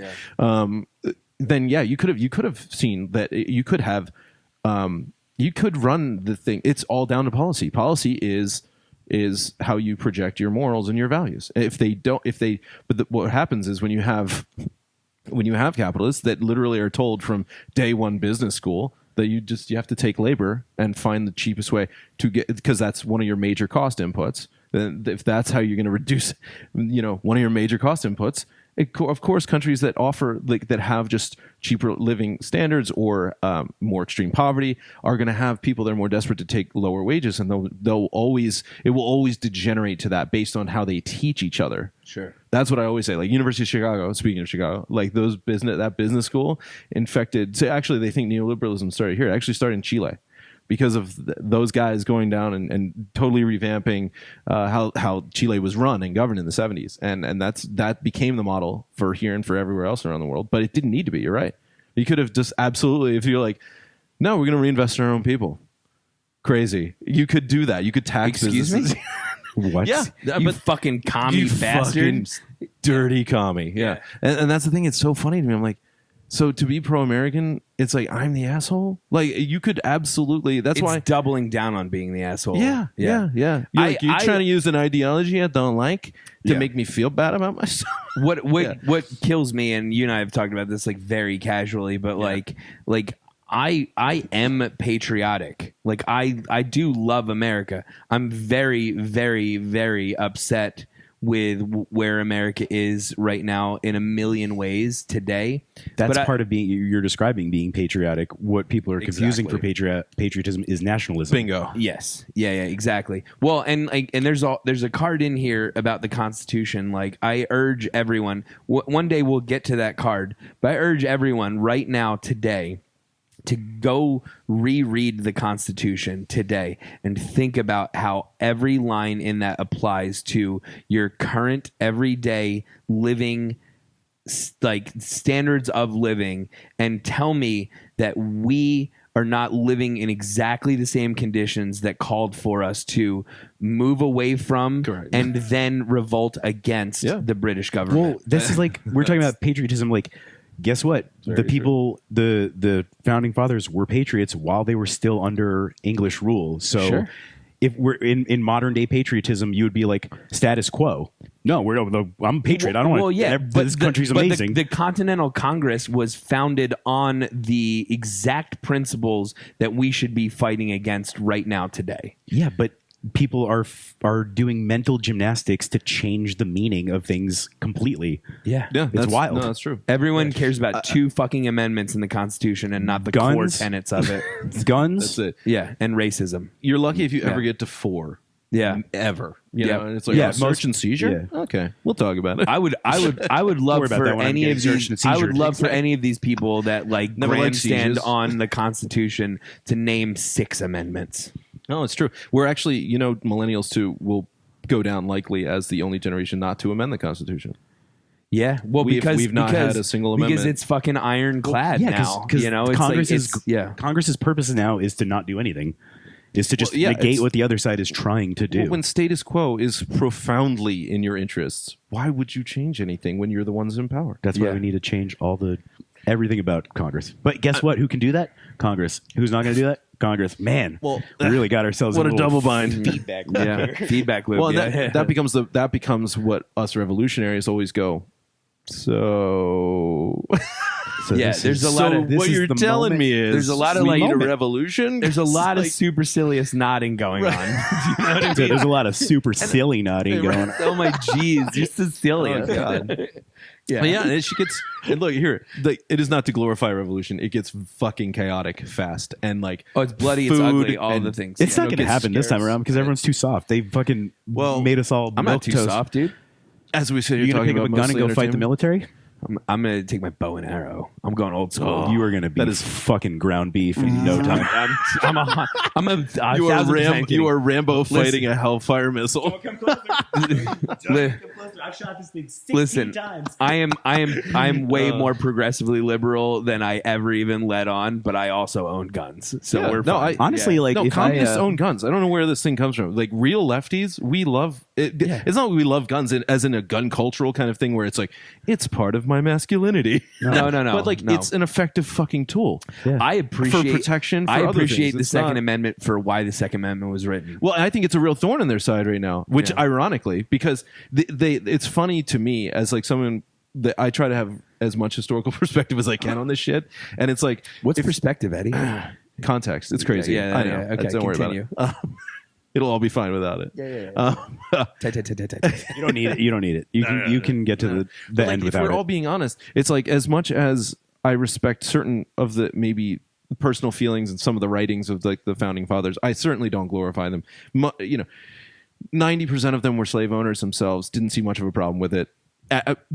Then you could have seen that you could have you could run the thing. It's all down to policy. Policy is how you project your morals and your values. What happens is when you have capitalists that literally are told from day one business school that you have to take labor and find the cheapest way to get, because that's one of your major cost inputs. Then if that's how you're going to reduce, one of your major cost inputs, of course, countries that offer that have just cheaper living standards or more extreme poverty are going to have people that are more desperate to take lower wages, and it will always degenerate to that based on how they teach each other. Sure, that's what I always say. Like University of Chicago. Speaking of Chicago, like that business school infected. So actually, they think neoliberalism started here. It actually started in Chile, because of those guys going down and totally revamping how Chile was run and governed in the 70s. And that became the model for here and for everywhere else around the world. But it didn't need to be. You're right. You could have just absolutely, if you're like, no, we're going to reinvest in our own people. Crazy. You could do that. You could tax businesses. Me? What? Yeah. You fucking commie bastard. Dirty commie. Yeah. And that's the thing. It's so funny to me. I'm like, so to be pro-American, it's like I'm the asshole. Like you could absolutely. That's why doubling down on being the asshole. Yeah. You're trying to use an ideology I don't like to make me feel bad about myself. What kills me, and you and I have talked about this like very casually, but like I am patriotic. Like I do love America. I'm very, very, very upset with where America is right now in a million ways today. That's part of being, you're describing being patriotic. What people are confusing for patriotism is nationalism. Bingo. Yes. Yeah, exactly. Well, and there's a card in here about the Constitution. Like I urge everyone, one day we'll get to that card, but I urge everyone right now today to go reread the Constitution today and think about how every line in that applies to your current everyday living, like standards of living, and tell me that we are not living in exactly the same conditions that called for us to move away from and then revolt against the British government. Well, this is like, we're talking about patriotism, like, guess what? The people, the founding fathers were patriots while they were still under English rule. So if we're in modern day patriotism, you would be like status quo. No, I'm a patriot. I don't want this country's amazing. The Continental Congress was founded on the exact principles that we should be fighting against right now today. Yeah, but people are doing mental gymnastics to change the meaning of things completely. Yeah, it's wild. No, that's true. Everyone cares about two fucking amendments in the Constitution and not the core tenets of it. Guns, that's it. Yeah, and racism. You're lucky if you ever get to 4. Yeah, ever. You know, and it's like search and seizure. Yeah. Okay, we'll talk about it. I would love for any of these. I would love for any of these people that like grandstand on the Constitution to name 6 amendments. No, it's true. We're actually, millennials too will go down likely as the only generation not to amend the Constitution. Yeah, well, because we've not had a single amendment because it's fucking ironclad now. It's Congress's purpose now is to not do anything. Is to just negate what the other side is trying to do. Well, when status quo is profoundly in your interests, why would you change anything when you're the ones in power? That's why we need to change everything about Congress. But guess what? Who can do that? Congress. Who's not going to do that? Congress. Man, we really got ourselves what a double bind. Feedback loop. Feedback loop. Well, that becomes what us revolutionaries always go. So there's a lot of what you're telling me is there's a lot of like a revolution. There's a lot of supercilious nodding going on. Do you know what I mean? There's a lot of super silly nodding going on. Oh my jeez, you're Sicilian. God. Yeah, and she gets. And look here, it is not to glorify revolution. It gets fucking chaotic fast, and like it's bloody, it's ugly, all the things. It's not going to happen this time around because everyone's too soft. They fucking made us all. I'm not too soft, dude. As we said, you're going to pick up a gun and go fight the military. I'm going to take my bow and arrow. I'm going old school. You are going to be fucking ground beef in no time. You are Rambo fighting a Hellfire missile. Come closer. Come closer. I've shot this thing 16 times. I am way more progressively liberal than I ever even let on, but I also own guns. So we're fine. Honestly, if communists own guns. I don't know where this thing comes from. Like real lefties, we love it. It's not we love guns as in a gun cultural kind of thing where it's like it's part of my my masculinity. No. But like, no. it's an effective fucking tool. I appreciate for protection. For I other appreciate things. the It's Second not- Amendment for why the Second Amendment was written. Well, I think it's a real thorn in their side right now, which Yeah. ironically, because it's funny to me as like someone that I try to have as much historical perspective as I can on this shit, and it's like What's perspective, Eddie? context. It's crazy. Yeah, I know. yeah, okay, Don't worry continue. about it. It'll all be fine without it. You don't need it. You don't need it. You can get to the But, like, end if without we're all it. being honest, it's like as much as I respect certain of the maybe personal feelings and some of the writings of like the founding fathers, I certainly don't glorify them. 90% of them were slave owners themselves, didn't see much of a problem with it.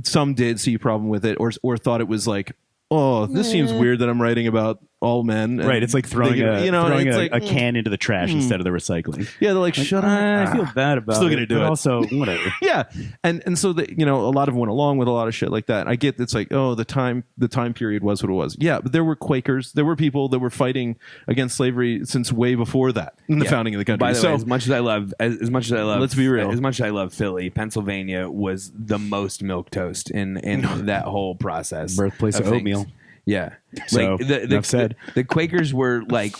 Some did see a problem with it, or thought it was like, oh, this seems weird that I'm writing about all men. And Right, it's like throwing it's a like, can into the trash instead of the recycling. yeah, they're like, shut up. I feel bad about Still it. gonna do but it. Also, whatever. Yeah, and so a lot of them went along with a lot of shit like that. I get it's like, oh, the time period was what it was. Yeah, but there were Quakers, there were people that were fighting against slavery since way before that in the founding of the country. By the way, as much as I love, Let's be real. As much as I love Philly, Pennsylvania was the most milquetoast in that whole process. Birthplace of things. oatmeal. Yeah. So, enough said. The Quakers were like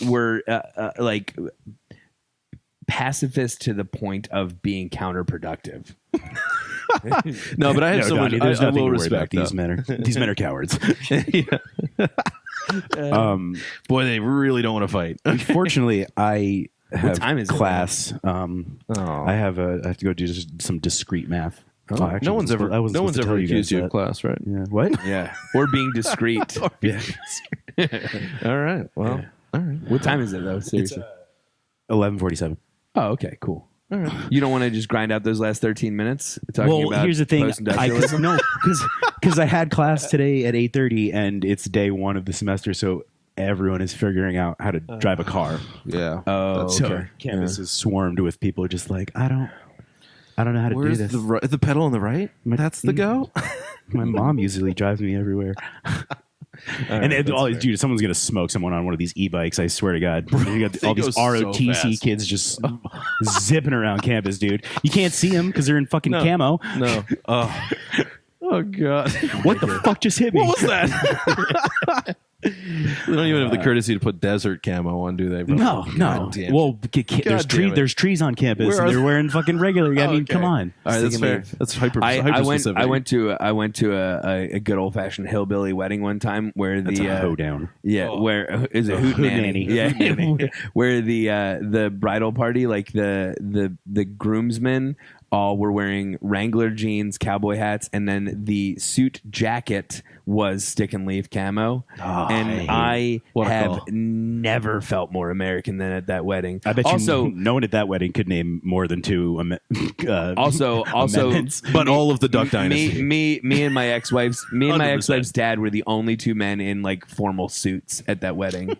pacifist to the point of being counterproductive. No, but I have No, so much. Donnie, there's I nothing will to worry about. respect These men are cowards. Boy, they really don't want to fight. Fortunately, I have time is it, class. I have to go do some discrete math. Oh, actually, No one's ever accused you of class, right? Yeah. What? Yeah. Or being discreet. Yeah. All right. Well, all right. What time is it though? Seriously. 11:47. Oh, okay, cool. All right. You don't want to just grind out those last 13 minutes talking Well, about here's the thing. post-industrialism? Because I had class today at 8:30, and it's day one of the semester, so everyone is figuring out how to drive a car. Yeah. Oh, So okay. campus is swarmed with people just like, I don't know how to Where's do this. the pedal on the right? That's the go. My mom usually drives me everywhere. Dude, someone's gonna smoke someone on one of these e-bikes. I swear to God, you got all They these go so ROTC fast. kids just zipping around campus, dude. You can't see them because they're in fucking camo. No. Oh God. What the fuck just hit me? What was that? They don't even have the courtesy to put desert camo on, do they? Bro? No. God damn it. Well, there's damn it. there's trees on campus, Where are and they're they? wearing fucking regular. I mean, Okay. come on. All right, that's Stick and fair. leave. That's hyper specific. I went to a good old fashioned hillbilly wedding one time where That's the a hoedown. yeah, where is a hoot nanny? nanny. Yeah, where the bridal party, like the groomsmen all were wearing Wrangler jeans, cowboy hats, and then the suit jacket was stick and leaf camo. And I What a have call. never felt more American than at that wedding. I bet also, no one at that wedding could name more than two. also, amendments. But all of the Duck Dynasty. me and my ex-wife's 100%. dad were the only two men in like formal suits at that wedding.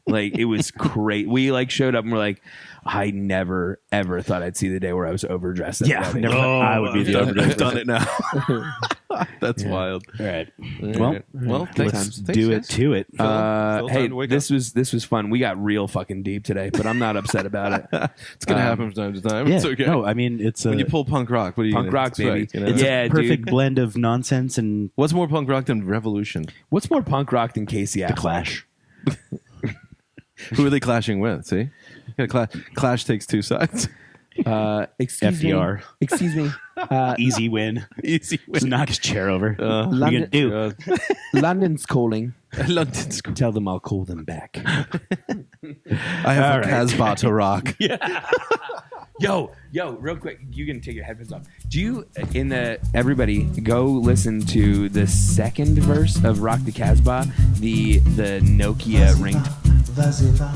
Like it was great. We like showed up and we're like, I never ever thought I'd see the day where I was overdressed. At a wedding. never. I would be the I've overdressed. done it now. That's wild. All right. Well, thanks. Let's do it to it. Still time Hey, to wake this was fun. We got real fucking deep today, but I'm not upset about it. It's gonna happen from time to time. Yeah. It's okay. No, I mean it's when a you pull punk rock, what are you Punk gonna rock, expect, baby. you know? Yeah, perfect dude. blend of nonsense and What's more punk rock than Revolution? What's more punk rock than Casey Affleck? Clash. Who are they clashing with? See, Clash takes two sides. Excuse FDR. me. Excuse me. Easy win. Easy Just knock his chair over. What are you London- gonna do? London's calling. London's. Tell them I'll call them back. I have All a right. Casbah to rock. Yo, real quick, you can take your headphones off. Do you everybody go listen to the second verse of Rock the Casbah, the Nokia ring. Vas-y va,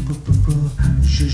pou pou pou, je,